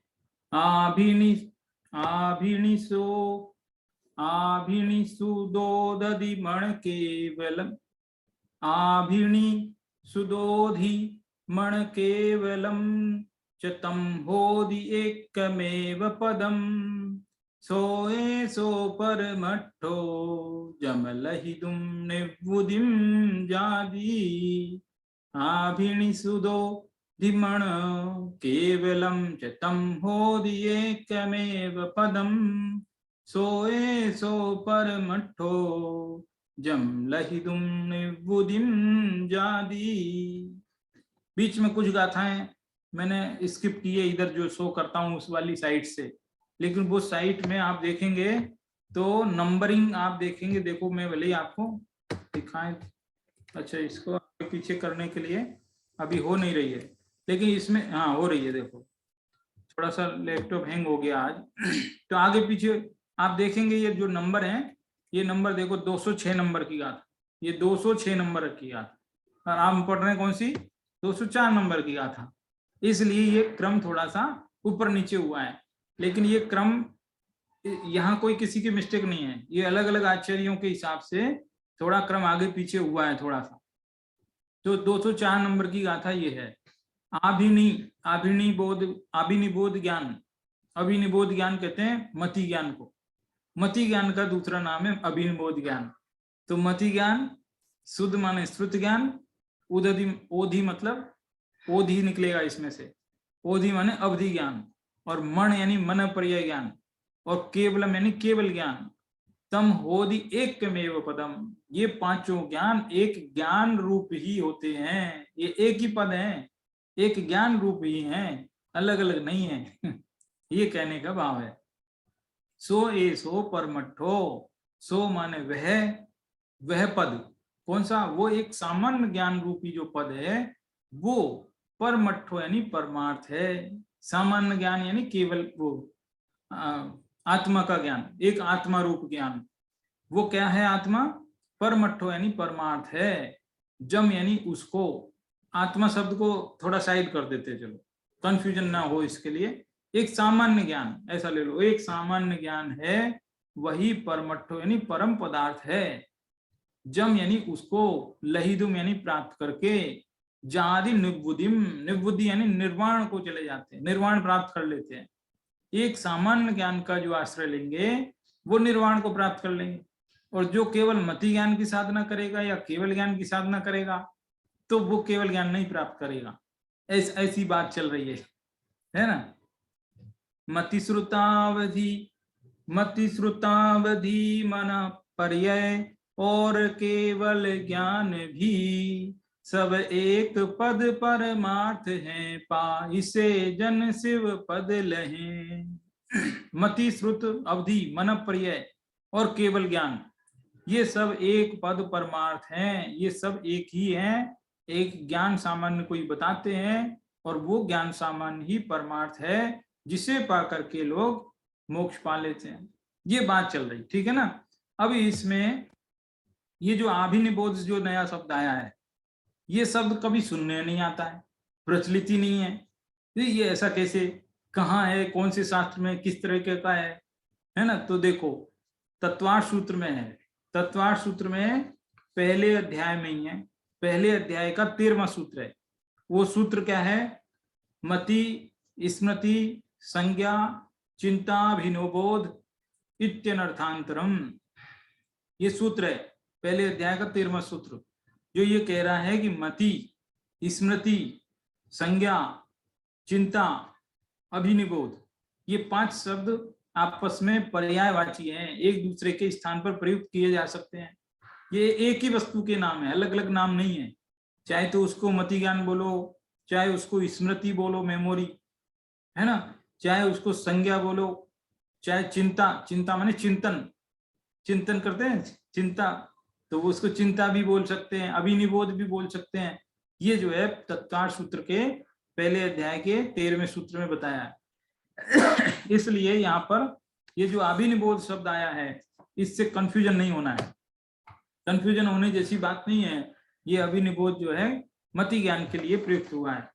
आभिनिसुदोदधि मण केवलम, आभिनि सुदोधि मण केवलम च तम होदि एकमेव पदम, सोए सो परमट्ठो जमलहिदुम निवुदिम जादी। आभिनि सुदोधि मण केवलम च तम होदि एकमेव पदम, सोए सो परमट्ठो जमलहिदुम निवुदिम जादी। बीच में कुछ गाथाएं मैंने स्किप की है, इधर जो शो करता हूं उस वाली साइट से, लेकिन वो साइट में आप देखेंगे तो नंबरिंग आप देखेंगे, देखो मैं भले ही आपको दिखाएं, अच्छा इसको आगे पीछे करने के लिए अभी हो नहीं रही है, लेकिन इसमें हाँ हो रही है, देखो थोड़ा सा लैपटॉप हैंग हो गया आज। तो आगे पीछे आप देखेंगे ये जो नंबर है, ये नंबर देखो 206 नंबर की गाथा, ये 206 नंबर की गाथा, और आप पढ़ रहे हैं कौन सी, 204 नंबर की गाथा, इसलिए ये क्रम थोड़ा सा ऊपर नीचे हुआ है, लेकिन ये क्रम यहाँ कोई किसी की मिस्टेक नहीं है, ये अलग अलग आचार्यों के हिसाब से थोड़ा क्रम आगे पीछे हुआ है थोड़ा सा। तो 204 नंबर की गाथा ये है, अभिनिबोध ज्ञान, अभिनिबोध ज्ञान कहते हैं मति ज्ञान को, मति ज्ञान का दूसरा नाम है अभिनिबोध ज्ञान। तो मति ज्ञान शुद्ध माने श्रुत ज्ञान, उदधि ओधि मतलब ओधि निकलेगा इसमें से, ओधि माने अवधि ज्ञान, और मण यानी मन पर्याय ज्ञान, और केवलम यानी केवल ज्ञान, तम होदि एकमेव पदम, ये 5 ज्ञान एक ज्ञान रूप ही होते हैं, ये एक ही पद है, एक ज्ञान रूप ही है, अलग अलग नहीं है। ये कहने का भाव है। सो ए सो परमट्ठो, सो माने वह पद, कौन सा, वो एक सामान्य ज्ञान रूपी जो पद है वो परमट्ठो यानी परमार्थ है, सामान्य ज्ञान यानी केवल वो आत्मा का ज्ञान, एक आत्मा रूप ज्ञान। वो क्या है आत्मा? परमट्ठो यानी परमार्थ है। जम यानी उसको, आत्मा शब्द को थोड़ा साइड कर देते, चलो कंफ्यूजन ना हो इसके लिए। एक सामान्य ज्ञान ऐसा ले लो, एक सामान्य ज्ञान है, वही परमट्ठो यानी परम पदार्थ है। जम यानी उसको, लहिदुम यानी प्राप्त करके, जादि निबुद्धिम, निबुद्धि यानी निर्वाण को चले जाते हैं, निर्वाण प्राप्त कर लेते हैं। एक सामान्य ज्ञान का जो आश्रय लेंगे वो निर्वाण को प्राप्त कर लेंगे, और जो केवल मति ज्ञान की साधना करेगा या केवल ज्ञान की साधना करेगा तो वो केवल ज्ञान नहीं प्राप्त करेगा। ऐसी बात चल रही है ना। मति श्रुतावधि, मति श्रुतावधि मन पर्याय और केवल ज्ञान भी, सब एक पद परमार्थ है, पाइसे जन शिव पद लहे। मति श्रुत अवधि मन पर्याय और केवल ज्ञान, ये सब एक पद परमार्थ हैं, ये सब एक ही हैं। एक ज्ञान सामान्य को ही बताते हैं और वो ज्ञान सामान्य ही परमार्थ है, जिसे पा करके लोग मोक्ष पा लेते हैं। ये बात चल रही, ठीक है ना। अब इसमें ये जो अभिनिबोध जो नया शब्द आया है, ये शब्द कभी सुनने नहीं आता है, प्रचलित ही नहीं है। ये ऐसा कैसे, कहाँ है, कौन से शास्त्र में, किस तरह का है ना। तो देखो तत्वार्थ सूत्र में है, तत्वार्थ सूत्र में पहले अध्याय में ही है, पहले अध्याय का 13वां सूत्र है। वो सूत्र क्या है? मति स्मृति संज्ञा चिंताभिनोबोध इत्यनर्थांतरम, ये सूत्र है पहले अध्याय का 13वां सूत्र, जो ये कह रहा है कि मति स्मृति संज्ञा चिंता अभिनिबोध, ये 5 शब्द आपस में पर्यायवाची हैं, एक दूसरे के स्थान पर प्रयुक्त किए जा सकते हैं। ये एक ही वस्तु के नाम है, अलग अलग नाम नहीं है। चाहे तो उसको मति ज्ञान बोलो, चाहे उसको स्मृति बोलो, मेमोरी, है ना, चाहे उसको संज्ञा बोलो, चाहे चिंता, चिंता माने चिंतन, चिंतन करते हैं चिंता, तो वो उसको चिंता भी बोल सकते हैं, अभिनिबोध भी बोल सकते हैं। ये जो है तत्काल सूत्र के पहले अध्याय के 13वें सूत्र में बताया है। इसलिए यहाँ पर ये जो अभिनिबोध शब्द आया है, इससे कंफ्यूजन नहीं होना है, कंफ्यूजन होने जैसी बात नहीं है। ये अभिनिबोध जो है मति ज्ञान के लिए प्रयुक्त हुआ है,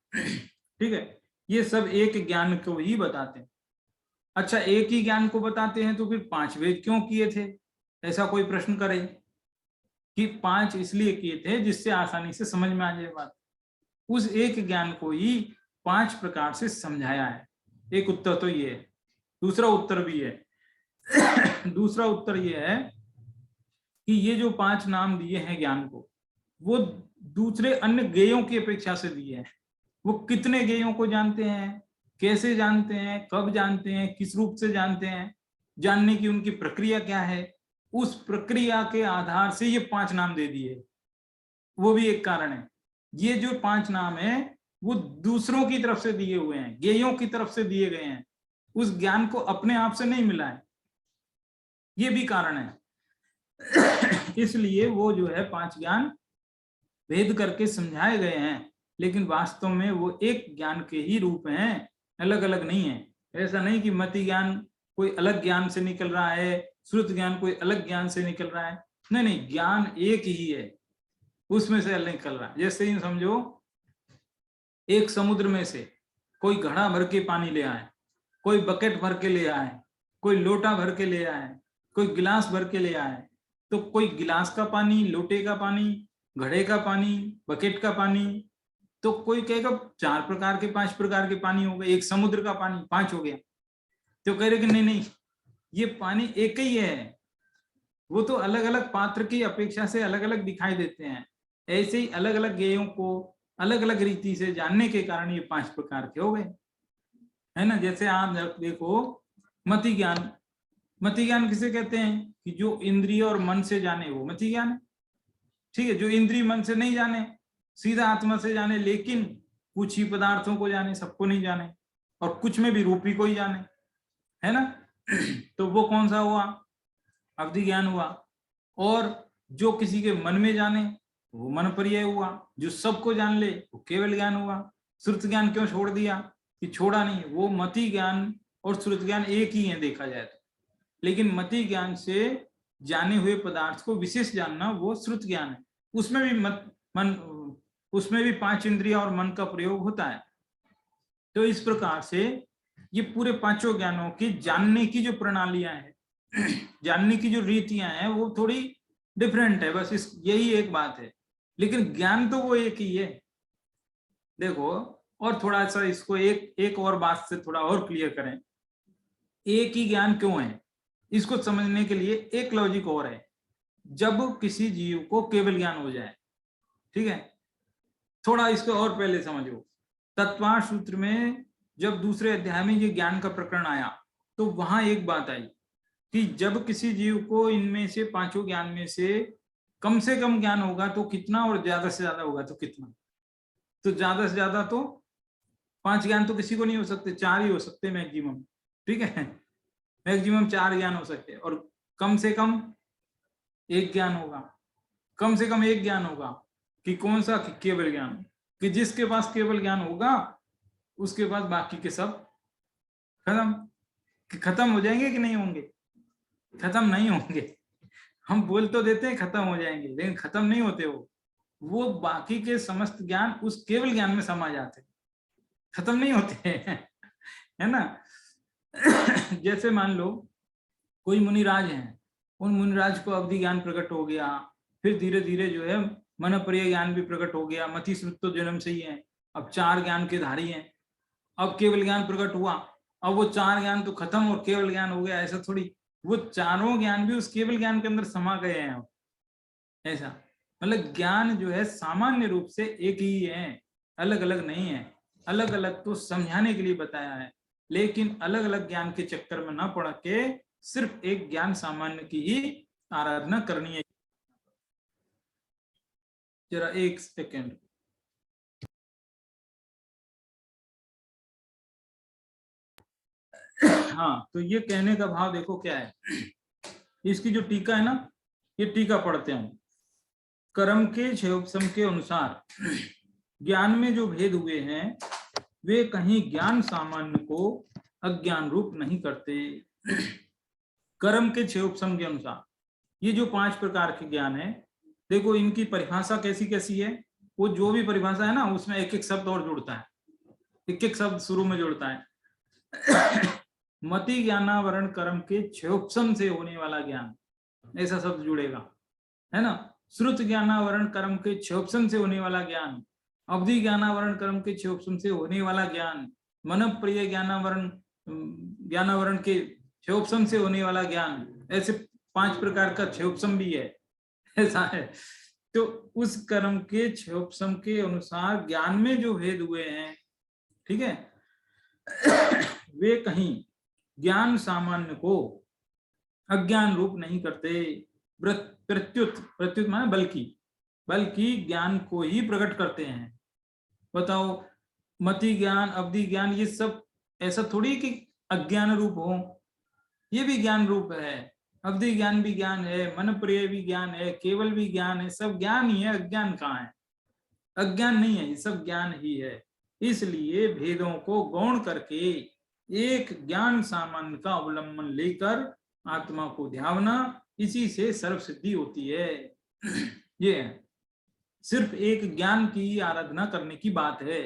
ठीक है। ये सब एक ज्ञान को ही बताते हैं। अच्छा, एक ही ज्ञान को बताते हैं तो फिर 5 वेद क्यों किए थे? ऐसा कोई प्रश्न करे कि 5 इसलिए किए थे जिससे आसानी से समझ में आ जाए बात। उस एक ज्ञान को ही 5 प्रकार से समझाया है। एक उत्तर तो ये है, दूसरा उत्तर भी है। दूसरा उत्तर ये है कि ये जो 5 नाम दिए हैं ज्ञान को, वो दूसरे अन्य ज्ञेयों की अपेक्षा से दिए हैं। वो कितने ज्ञेयों को जानते हैं, कैसे जानते हैं, कब जानते हैं, किस रूप से जानते हैं, जानने की उनकी प्रक्रिया क्या है, उस प्रक्रिया के आधार से ये 5 नाम दे दिए। वो भी एक कारण है। ये जो 5 नाम है वो दूसरों की तरफ से दिए हुए हैं, ज्ञेयों की तरफ से दिए गए हैं, उस ज्ञान को अपने आप से नहीं मिला है, ये भी कारण है। इसलिए वो जो है 5 ज्ञान भेद करके समझाए गए हैं, लेकिन वास्तव में वो एक ज्ञान के ही रूप हैं, अलग अलग नहीं है। ऐसा नहीं कि मति ज्ञान कोई अलग ज्ञान से निकल रहा है, श्रुत ज्ञान कोई अलग ज्ञान से निकल रहा है, नहीं नहीं, ज्ञान एक ही है, उसमें से अलग निकल रहा है। जैसे ही समझो एक समुद्र में से कोई घड़ा भर के पानी ले आए, कोई बकेट भर के ले आए, कोई लोटा भर के ले आए, कोई गिलास भर के ले आए, तो कोई गिलास का पानी, लोटे का पानी, घड़े का पानी, बकेट का पानी, तो कोई कहेगा 4 प्रकार के 5 प्रकार के पानी हो गए, एक समुद्र का पानी 5 हो गया। तो कह रहे कि नहीं नहीं, ये पानी एक ही है, वो तो अलग अलग पात्र की अपेक्षा से अलग अलग दिखाई देते हैं। ऐसे ही अलग अलग ज्ञेयों को अलग अलग रीति से जानने के कारण ये 5 प्रकार के हो गए, है ना। जैसे आप देखो मति ज्ञान, मति ज्ञान किसे कहते हैं कि जो इंद्रिय और मन से जाने वो मति ज्ञान है, ठीक है। जो इंद्रिय मन से नहीं जाने, सीधा आत्मा से जाने, लेकिन कुछ ही पदार्थों को जाने, सबको नहीं जाने, और कुछ में भी रूपी को ही जाने, है ना। तो वो कौन सा हुआ? अवधि ज्ञान हुआ। और जो किसी के मन में जाने वो मन पर्याय हुआ, जो सबको जान ले वो केवल ज्ञान हुआ। श्रुत ज्ञान क्यों छोड़ दिया? कि छोड़ा नहीं, वो मति ज्ञान और श्रुत ज्ञान एक ही है देखा जाए तो, लेकिन मति ज्ञान से जाने हुए पदार्थ को विशेष जानना वो श्रुत ज्ञान है। उसमें भी उसमें भी 5 इंद्रियां और मन का प्रयोग होता है। तो इस प्रकार से ये पूरे पांचों ज्ञानों की जानने की जो प्रणालियां हैं, जानने की जो रीतियां हैं, वो थोड़ी डिफरेंट है, बस यही एक बात है, लेकिन ज्ञान तो वो एक ही है। देखो, और थोड़ा सा इसको एक और बात से थोड़ा और क्लियर करें। एक ही ज्ञान क्यों है, इसको समझने के लिए एक लॉजिक और है। जब किसी जीव को केवल ज्ञान हो जाए, ठीक है, थोड़ा इसको और पहले समझो। तत्वार्थ सूत्र में जब दूसरे अध्याय में ये ज्ञान का प्रकरण आया, तो वहां एक बात आई कि जब किसी जीव को इनमें से पांचों ज्ञान में से कम ज्ञान होगा तो कितना, और ज्यादा से ज्यादा होगा तो कितना। तो ज्यादा से ज्यादा तो 5 ज्ञान तो किसी को नहीं हो सकते, 4 ही हो सकते मैक्सिमम, ठीक है, मैक्सिमम 4 ज्ञान हो सकते, और कम से कम 1 ज्ञान होगा। कम से कम 1 ज्ञान होगा कि कौन सा, कि केवल ज्ञान, कि जिसके पास केवल ज्ञान होगा उसके पास बाकी के सब खत्म हो जाएंगे कि नहीं होंगे? खत्म नहीं होंगे। हम बोल तो देते हैं खत्म हो जाएंगे, लेकिन खत्म नहीं होते वो बाकी के समस्त ज्ञान उस केवल ज्ञान में समा जाते, खत्म नहीं होते है ना। जैसे मान लो कोई मुनिराज हैं, उन मुनिराज को अवधि ज्ञान प्रकट हो गया, फिर धीरे धीरे जो है मन प्रिय ज्ञान भी प्रकट हो गया। मति श्रुत तो जन्म से ही है, अब 4 ज्ञान के धारी हैं। अब केवल ज्ञान प्रकट हुआ, अब वो 4 ज्ञान तो खत्म और केवल ज्ञान हो गया, ऐसा थोड़ी। वो चारों ज्ञान भी उस केवल ज्ञान के अंदर समा गए हैं अब, ऐसा। मतलब ज्ञान जो है सामान्य रूप से एक ही है, अलग अलग नहीं है। अलग अलग तो समझाने के लिए बताया है, लेकिन अलग अलग ज्ञान के चक्कर में ना पड़ के सिर्फ एक ज्ञान सामान्य की ही आराधना करनी है। जरा एक सेकेंड। हाँ, तो ये कहने का भाव देखो क्या है। इसकी जो टीका है ना, ये टीका पढ़ते हैं। कर्म के क्षयोपशम के अनुसार ज्ञान में जो भेद हुए हैं वे कहीं ज्ञान सामान्य को अज्ञान रूप नहीं करते। कर्म के क्षयोपशम के अनुसार ये जो 5 प्रकार के ज्ञान है, देखो इनकी परिभाषा कैसी कैसी है। वो जो भी परिभाषा है ना, उसमें एक एक शब्द और जुड़ता है, एक एक शब्द शुरू में जुड़ता है। मति ज्ञानावरण कर्म के क्षयोपशम से होने वाला ज्ञान, ऐसा शब्द जुड़ेगा, है ना। श्रुत ज्ञानावरण कर्म के क्षयोपशम से होने वाला ज्ञान, अवधि ज्ञानावरण कर्म के क्षयोपशम से होने वाला ज्ञान, मन प्रिय ज्ञानावरण के क्षयोपशम से होने वाला ज्ञान, ऐसे 5 प्रकार का क्षयोपशम भी है, ऐसा है। तो उस कर्म के क्षयोपशम के अनुसार ज्ञान में जो भेद हुए हैं, ठीक है, वे कहीं ज्ञान सामान्य को अज्ञान रूप नहीं करते। प्रत्युत माने बल्कि ज्ञान को ही प्रकट करते हैं। बताओ, मति ज्ञान, अवधि ज्ञान, ये सब ऐसा थोड़ी कि अज्ञान रूप हो, ये भी ज्ञान रूप है। अवधि ज्ञान भी ज्ञान है, मन प्रिय भी ज्ञान है, केवल भी ज्ञान है, सब ज्ञान ही है। अज्ञान कहाँ है? अज्ञान नहीं है, ये सब ज्ञान ही है। इसलिए भेदों को गौण करके एक ज्ञान सामान्य का अवलंबन लेकर आत्मा को ध्यावना, इसी से सर्व सिद्धि होती है। ये है, सिर्फ एक ज्ञान की आराधना करने की बात है।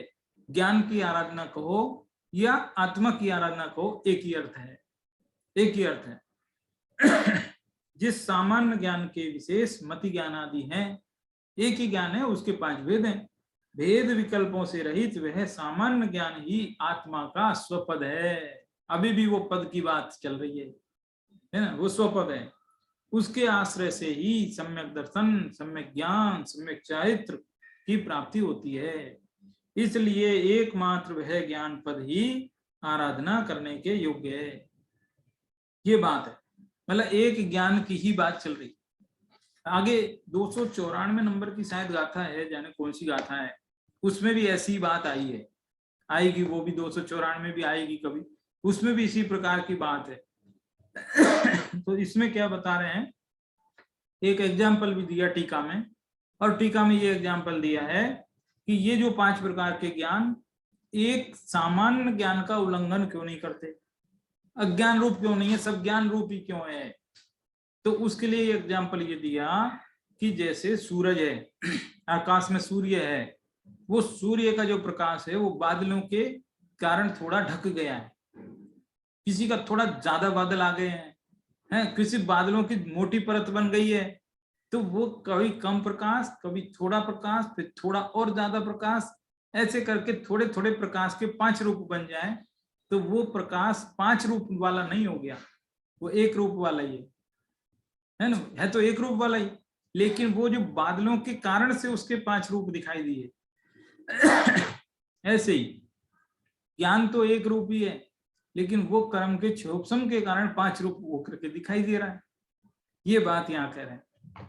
ज्ञान की आराधना कहो या आत्मा की आराधना कहो, एक ही अर्थ है, एक ही अर्थ है। जिस सामान्य ज्ञान के विशेष मति ज्ञान आदि हैं, एक ही ज्ञान है, उसके 5 भेद हैं। भेद विकल्पों से रहित वह सामान्य ज्ञान ही आत्मा का स्वपद है। अभी भी वो पद की बात चल रही है ना, वो स्वपद है। उसके आश्रय से ही सम्यक दर्शन, सम्यक ज्ञान, सम्यक चारित्र की प्राप्ति होती है। इसलिए एकमात्र वह ज्ञान पद ही आराधना करने के योग्य है। ये बात है, मतलब एक ज्ञान की ही बात चल रही। आगे 294 नंबर की शायद गाथा है, जाने कौन सी गाथा है, उसमें भी ऐसी बात आई है, आएगी वो भी 294 में भी आएगी कभी, उसमें भी इसी प्रकार की बात है। तो इसमें क्या बता रहे हैं, एक एग्जाम्पल भी दिया टीका में, और टीका में ये एग्जाम्पल दिया है कि ये जो 5 प्रकार के ज्ञान एक सामान्य ज्ञान का उल्लंघन क्यों नहीं करते। अज्ञान रूप क्यों नहीं है, सब ज्ञान रूप ही क्यों है? तो उसके लिए एग्जाम्पल ये दिया कि जैसे सूरज है, आकाश में सूर्य है, वो सूर्य का जो प्रकाश है वो बादलों के कारण थोड़ा ढक गया है, किसी का थोड़ा ज्यादा बादल आ गए हैं, किसी बादलों की मोटी परत बन गई है, तो वो कभी कम प्रकाश, कभी थोड़ा प्रकाश, फिर थोड़ा और ज्यादा प्रकाश, ऐसे करके थोड़े थोड़े प्रकाश के 5 रूप बन जाए, तो वो प्रकाश 5 रूप वाला नहीं हो गया, वो एक रूप वाला ही है ना, है तो एक रूप वाला ही, लेकिन वो जो बादलों के कारण से उसके 5 रूप दिखाई दिए। ऐसे ही ज्ञान तो एक रूप ही है, लेकिन वो कर्म के क्षोभसम के कारण 5 रूप होकर के दिखाई दे रहा है। ये बात यहाँ कह रहे हैं।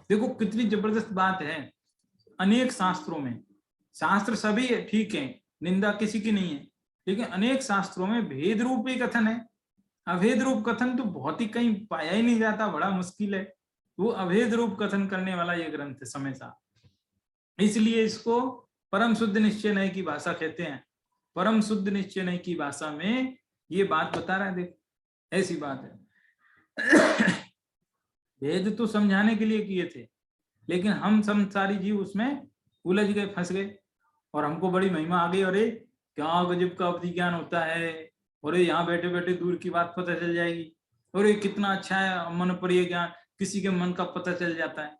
देखो कितनी जबरदस्त बात है। अनेक शास्त्रों में, शास्त्र सभी है, ठीक है, निंदा किसी की नहीं है, लेकिन अनेक शास्त्रों में भेद रूप ही कथन है। अभेद रूप कथन तो बहुत ही कहीं पाया ही नहीं जाता, बड़ा मुश्किल है। वो अभेद रूप कथन करने वाला ये ग्रंथ है हमेशा, इसलिए इसको परम शुद्ध निश्चय नय की भाषा कहते हैं। परम शुद्ध निश्चय नय की भाषा में ये बात बता रहा है। देख ऐसी बात है। भेद तो समझाने के लिए किए थे, लेकिन हम संसारी जीव उसमें उलझ गए, फंस गए, और हमको बड़ी महिमा आ गई, अरे क्या गजब का अवधि ज्ञान होता है, अरे यहाँ बैठे बैठे दूर की बात पता चल जाएगी, अरे कितना अच्छा है मन पर ये ज्ञान, किसी के मन का पता चल जाता है,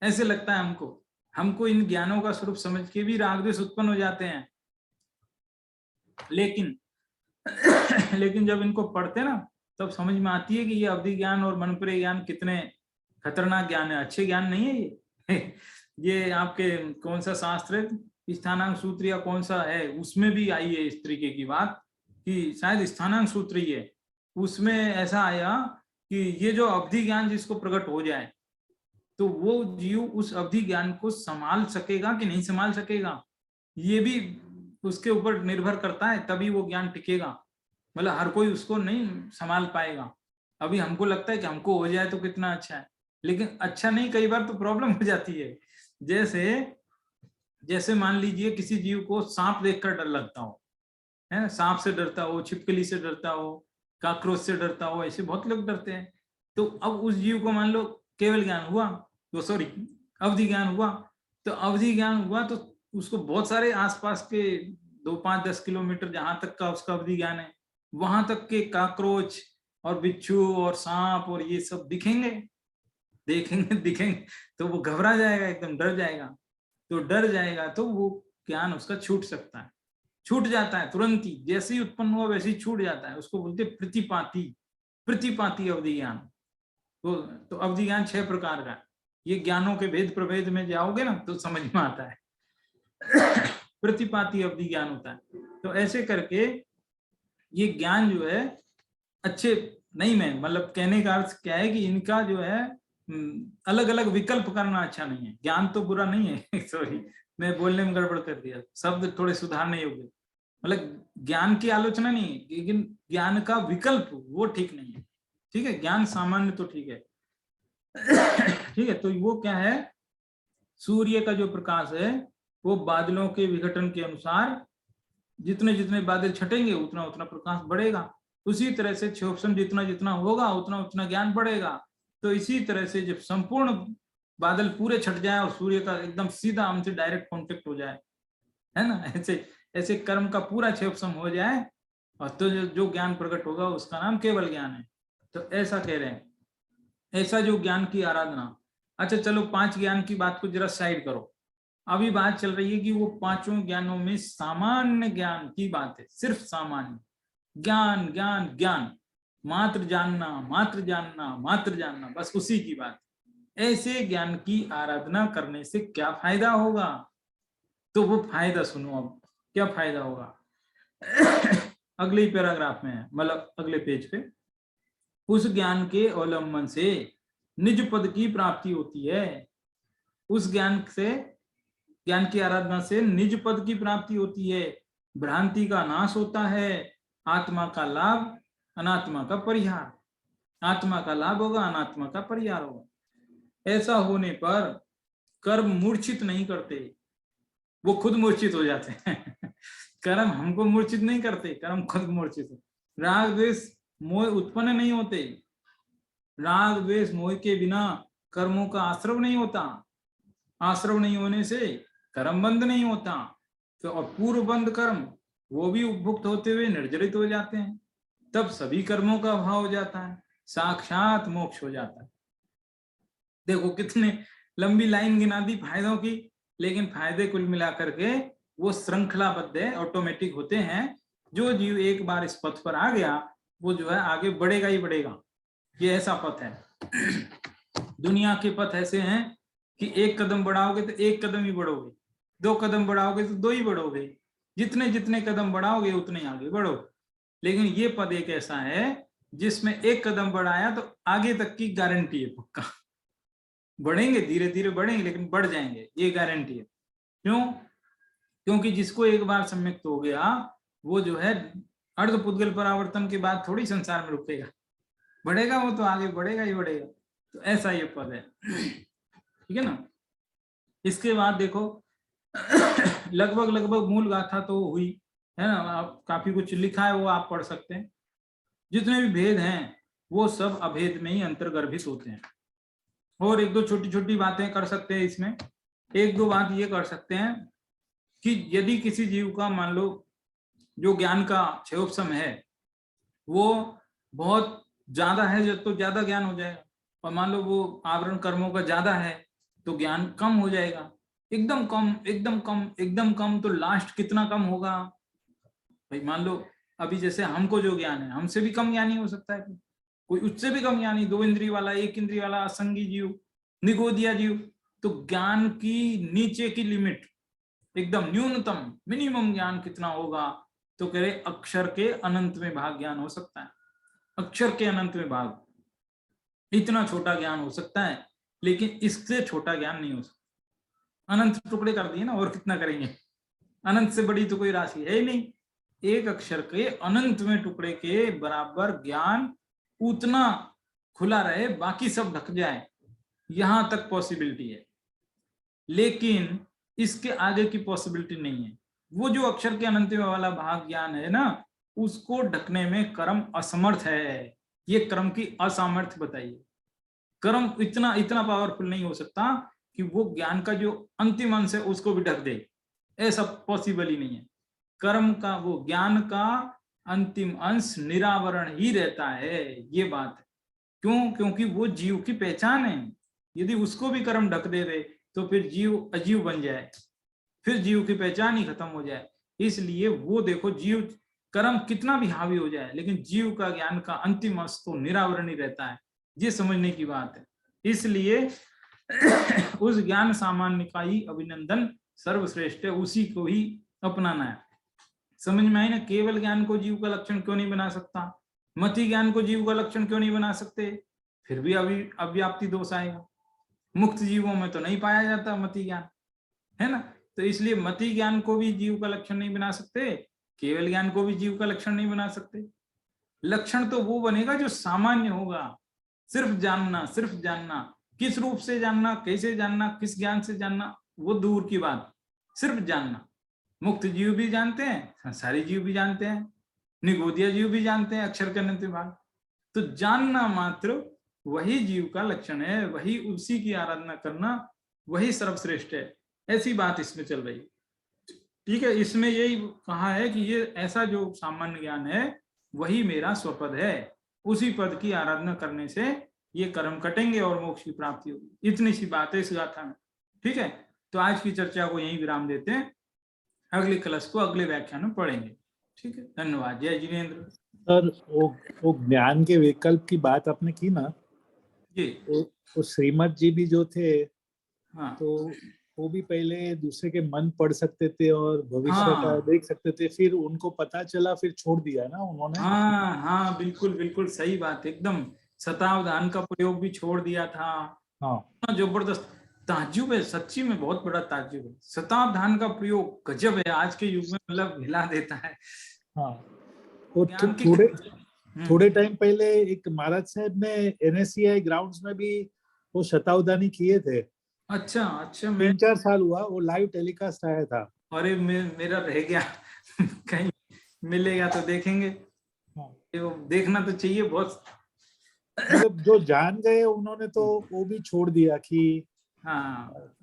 ऐसे लगता है हमको। हमको इन ज्ञानों का स्वरूप समझ के भी राग द्वेष उत्पन्न हो जाते हैं, लेकिन लेकिन जब इनको पढ़ते ना तब समझ में आती है कि ये अवधि ज्ञान और मनपरे ज्ञान कितने खतरनाक ज्ञान है, अच्छे ज्ञान नहीं है ये। ये आपके कौन सा शास्त्र है, स्थानांक सूत्र या कौन सा है, उसमें भी आई है इस तरीके की बात, कि शायद स्थानांक सूत्र ही है, उसमें ऐसा आया कि ये जो अवधि ज्ञान जिसको प्रकट हो जाए, तो वो जीव उस अवधि ज्ञान को संभाल सकेगा कि नहीं संभाल सकेगा, ये भी उसके ऊपर निर्भर करता है, तभी वो ज्ञान टिकेगा। मतलब हर कोई उसको नहीं संभाल पाएगा। अभी हमको लगता है कि हमको हो जाए तो कितना अच्छा है, लेकिन अच्छा नहीं, कई बार तो प्रॉब्लम हो जाती है। जैसे जैसे मान लीजिए किसी जीव को सांप देखकर डर लगता हो, है, सांप से डरता हो, छिपकली से डरता हो, काकरोच से डरता हो, ऐसे बहुत लोग डरते हैं। तो अब उस जीव को मान लो केवल ज्ञान हुआ, तो सॉरी अवधि ज्ञान हुआ, तो अवधि ज्ञान हुआ तो उसको बहुत सारे आसपास के 2, 5, 10 किलोमीटर जहां तक का उसका अवधि ज्ञान है, वहां तक के काकरोच और बिच्छू और सांप और ये सब दिखेंगे, देखेंगे दिखेंगे, तो वो घबरा जाएगा, एकदम डर जाएगा। तो डर जाएगा तो वो ज्ञान उसका छूट सकता है, छूट जाता है तुरंत ही, जैसे ही उत्पन्न हुआ वैसे ही छूट जाता है। उसको बोलते प्रतिपाती, प्रतिपाती अवधि ज्ञान। तो अवधि ज्ञान 6 प्रकार का, ये ज्ञानों के भेद प्रभेद में जाओगे ना तो समझ में आता है। प्रतिपाती अवधि ज्ञान होता है। तो ऐसे करके ये ज्ञान जो है अच्छे नहीं, में मतलब कहने का अर्थ क्या है कि इनका जो है अलग अलग विकल्प करना अच्छा नहीं है। ज्ञान तो बुरा नहीं है। सॉरी मैं बोलने में गड़बड़ कर दिया, शब्द थोड़े सुधारने योग्य, मतलब ज्ञान की आलोचना नहीं है, लेकिन ज्ञान का विकल्प वो ठीक नहीं है। ठीक है, ज्ञान सामान्य तो ठीक है। ठीक है, तो वो क्या है, सूर्य का जो प्रकाश है वो बादलों के विघटन के अनुसार जितने जितने बादल छटेंगे उतना उतना प्रकाश बढ़ेगा। उसी तरह से क्षोभसम जितना जितना होगा उतना उतना ज्ञान बढ़ेगा। तो इसी तरह से जब संपूर्ण बादल पूरे छट जाए और सूर्य का एकदम सीधा हमसे डायरेक्ट कांटेक्ट हो जाए, है ना, ऐसे ऐसे कर्म का पूरा क्षोभसम हो जाए, और तो जो ज्ञान प्रकट होगा उसका नाम केवल ज्ञान है। तो ऐसा कह रहे हैं, ऐसा जो ज्ञान की आराधना। अच्छा चलो 5 ज्ञान की बात को जरा साइड करो, अभी बात चल रही है कि वो 5 ज्ञानों में सामान्य ज्ञान की बात है, सिर्फ सामान्य ज्ञान, ज्ञान ज्ञान, मात्र जानना, मात्र जानना, मात्र जानना, बस उसी की बात। ऐसे ज्ञान की आराधना करने से क्या फायदा होगा, तो वो फायदा सुनो अब, क्या फायदा होगा। अगले पैराग्राफ में है, मतलब अगले पेज पे, उस ज्ञान के अवलंबन से निज पद की प्राप्ति होती है। उस ज्ञान से, ज्ञान की आराधना से निज पद की प्राप्ति होती है, भ्रांति का नाश होता है, आत्मा का लाभ, अनात्मा का परिहार। आत्मा का लाभ होगा, अनात्मा का परिहार होगा। ऐसा होने पर कर्म मूर्छित नहीं करते, वो खुद मूर्छित हो जाते हैं। कर्म हमको मूर्छित नहीं करते, कर्म खुद मूर्छित है। राग द्वेष मोह उत्पन्न नहीं होते। राग द्वेष मोह के बिना कर्मों का आश्रव नहीं होता, आश्रव नहीं होने से कर्म बंद नहीं होता। तो और पूर्व बंद कर्म वो भी उपभुक्त होते हुए निर्जरित हो जाते हैं, तब सभी कर्मों का अभाव हो जाता है, साक्षात मोक्ष हो जाता है। देखो कितने लंबी लाइन गिना दी फायदों की, लेकिन फायदे कुल मिलाकर के वो श्रृंखलाबद्ध है, ऑटोमेटिक होते हैं। जो जीव एक बार इस पथ पर आ गया वो जो है आगे बढ़ेगा ही बढ़ेगा। ये ऐसा पथ है। दुनिया के पथ ऐसे हैं कि एक कदम बढ़ाओगे तो एक कदम ही बढ़ोगे, दो कदम बढ़ाओगे तो दो ही बढ़ोगे, जितने जितने कदम बढ़ाओगे उतने आगे बढ़ोगे। लेकिन ये पद एक ऐसा है जिसमें एक कदम बढ़ाया तो आगे तक की गारंटी है, पक्का बढ़ेंगे, धीरे धीरे बढ़ेंगे लेकिन बढ़ जाएंगे, ये गारंटी है। क्यों? क्योंकि जिसको एक बार सम्यक्त हो गया वो जो है अर्ध पुद्गल परावर्तन के बाद थोड़ी संसार में रुकेगा, बढ़ेगा, वो तो आगे बढ़ेगा ही बढ़ेगा। तो ऐसा ये पद है, ठीक है ना। इसके बाद देखो लगभग लगभग मूल गाथा तो हुई है ना, आप काफी कुछ लिखा है वो आप पढ़ सकते हैं। जितने भी भेद हैं वो सब अभेद में ही अंतर्गर्भित होते हैं। और एक दो छोटी छोटी बातें कर सकते हैं इसमें। एक दो बात ये कर सकते हैं कि यदि किसी जीव का मान लो जो ज्ञान का क्षयोपशम है वो बहुत ज्यादा है तो ज्यादा ज्ञान हो जाएगा, और मान लो वो आवरण कर्मों का ज्यादा है तो ज्ञान कम हो जाएगा। एकदम कम एकदम कम एकदम कम तो लास्ट कितना कम होगा भाई? मान लो अभी जैसे हमको जो ज्ञान है हमसे भी कम ज्ञानी हो सकता है कोई, उससे भी कम ज्ञानी, 2 इंद्रिय वाला, 1 इंद्रिय वाला, असंगी जीव, निगोदिया जीव। तो ज्ञान की नीचे की लिमिट एकदम न्यूनतम मिनिमम ज्ञान कितना होगा? तो कह रहे अक्षर के अनंत में भाग ज्ञान हो सकता है, अक्षर के अनंत में भाग, इतना छोटा ज्ञान हो सकता है। लेकिन इससे छोटा ज्ञान नहीं हो सकता। अनंत टुकड़े कर दिए ना, और कितना करेंगे? अनंत से बड़ी तो कोई राशि है ही नहीं। एक अक्षर के अनंत में टुकड़े के बराबर ज्ञान उतना खुला रहे, बाकी सब ढक जाए, यहां तक पॉसिबिलिटी है। लेकिन इसके आगे की पॉसिबिलिटी नहीं है। वो जो अक्षर के अनंत में वाला भाग ज्ञान है ना, उसको ढकने में कर्म असमर्थ है। ये कर्म की असामर्थ्य बताइए। कर्म इतना इतना पावरफुल नहीं हो सकता कि वो ज्ञान का जो अंतिम अंश है उसको भी ढक दे, ऐसा पॉसिबल ही नहीं है। कर्म का वो ज्ञान का अंतिम अंश निरावरण ही रहता है, ये बात है। क्यों? क्योंकि वो जीव की पहचान है। यदि उसको भी कर्म ढक दे रहे तो फिर जीव अजीव बन जाए, फिर जीव की पहचान ही खत्म हो जाए। इसलिए वो देखो, जीव कर्म कितना भी हावी हो जाए लेकिन जीव का ज्ञान का अंतिम अंश तो निरावरण ही रहता है, ये समझने की बात है। इसलिए उस ज्ञान सामान्य का ही अभिनंदन सर्वश्रेष्ठ है, उसी को ही अपनाना है। समझ में आई ना? केवल ज्ञान को जीव का लक्षण क्यों नहीं बना सकता? मति ज्ञान को जीव का लक्षण क्यों नहीं बना सकते? फिर भी अव्याप्ति दोष आएगा। मुक्त जीवों में तो नहीं पाया जाता मति ज्ञान, है ना। तो इसलिए मति ज्ञान को भी जीव का लक्षण नहीं बना सकते, केवल ज्ञान को भी जीव का लक्षण नहीं बना सकते। लक्षण तो वो बनेगा जो सामान्य होगा। सिर्फ जानना, सिर्फ जानना, किस रूप से जानना, कैसे जानना, किस ज्ञान से जानना, वो दूर की बात। सिर्फ जानना। मुक्त जीव भी जानते हैं, संसारी जीव भी जानते हैं, निगोदिया जीव भी जानते हैं अक्षर के अनंत विभाग। तो जानना मात्र वही जीव का लक्षण है, वही उसी की आराधना करना वही सर्वश्रेष्ठ है। ऐसी बात इसमें चल रही है, ठीक है। इसमें यही कहा है कि ये ऐसा जो सामान्य ज्ञान है वही मेरा स्वपद है, उसी पद की आराधना करने से ये कर्म कटेंगे और मोक्ष की प्राप्ति होगी। इतनी सी बात है इस गाथा में, ठीक है। तो आज की चर्चा को यहीं विराम देते हैं, अगली क्लास को अगले व्याख्यान में पढ़ेंगे, ठीक है। धन्यवाद। जय जिनेन्द्र। सर वो ज्ञान के विकल्प की बात आपने की ना जी, तो श्रीमद जी भी जो थे, हाँ, तो वो भी पहले दूसरे के मन पढ़ सकते थे और भविष्य हाँ, का देख सकते थे, फिर उनको पता चला, फिर छोड़ दिया ना उन्होंने। हाँ, हाँ, बिल्कुल बिल्कुल सही बात, एकदम। शतावधान का प्रयोग भी छोड़ दिया था। हाँ, जबरदस्त ताज्जुब है, सच्ची में बहुत बड़ा ताज्जुब है। शतावधान का प्रयोग गजब है, आज के युग में मतलब हिला देता है। हाँ। वो ज्ञान की थोड़े टाइम पहले एक महाराज साहब ने NSCI ग्राउंड्स में भी वो शतावधानी किए थे। अच्छा, अच्छा। 3-4 साल हुआ, वो लाइव टेलीकास्ट आया था। अरे मेरा रह गया कहीं मिलेगा तो देखेंगे। हाँ। वो देखना तो चाहिए बहुत। मतलब जो जान गए उन्होंने तो वो भी छोड़ दिया कि हाँ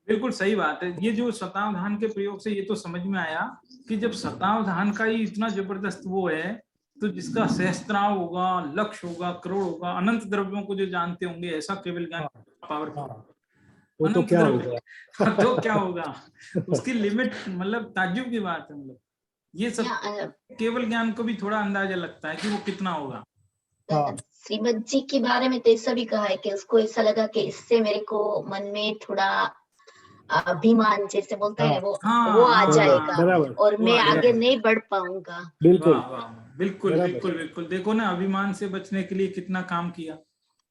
बिल्कुल सही बात है। ये जो शतावधान के प्रयोग से ये तो समझ में आया कि जब शतावधान का ही इतना जबरदस्त वो है, तो जिसका सहस्त्राव होगा, लक्ष होगा, करोड़ होगा, अनंत द्रव्यों को जो जानते होंगे, ऐसा केवल ज्ञान पावरफुल। हाँ, वो तो अनंत क्या द्रव्य होगा। तो क्या होगा, उसकी लिमिट, मतलब ताज्जुब की बात है। मतलब ये सब केवल ज्ञान को भी थोड़ा अंदाजा लगता है कि वो कितना होगा। हाँ श्रीमद जी के बारे में तो ऐसा भी कहा है कि उसको ऐसा लगा कि इससे मेरे को मन में थोड़ा अभिमान जैसे बोलते हैं वो आ जाएगा बराबर, और मैं वो आगे नहीं बढ़ पाऊंगा। बिल्कुल वाह वाह, बिल्कुल बराबर। बिल्कुल बिल्कुल। देखो ना, अभिमान से बचने के लिए कितना काम किया।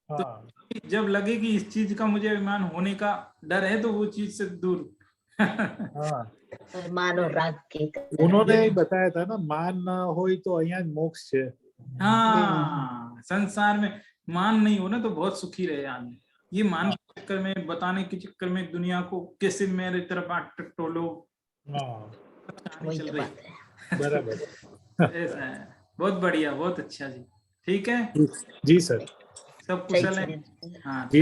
हाँ जब लगे कि इस चीज का मुझे अभिमान होने का डर है, तो वो चीज से दूर। हाँ, और मान और राग के कारण। उन्होंने ही बताया था ना, मान ना हो तो अहियां જ मोक्ष है। हाँ, संसार में मान नहीं हो ना तो बहुत सुखी रहे आदमी। ये मान के चक्कर में, बताने के चक्कर में दुनिया को कैसे मेरे तरफ आट टोलो, हाँ कहानी वही चल तो रही बात है। बराबर। ऐसा है। बहुत बढ़िया, बहुत अच्छा जी। ठीक है, जी सर, सब जय कुशल है। जिनेंद्र। हाँ जी।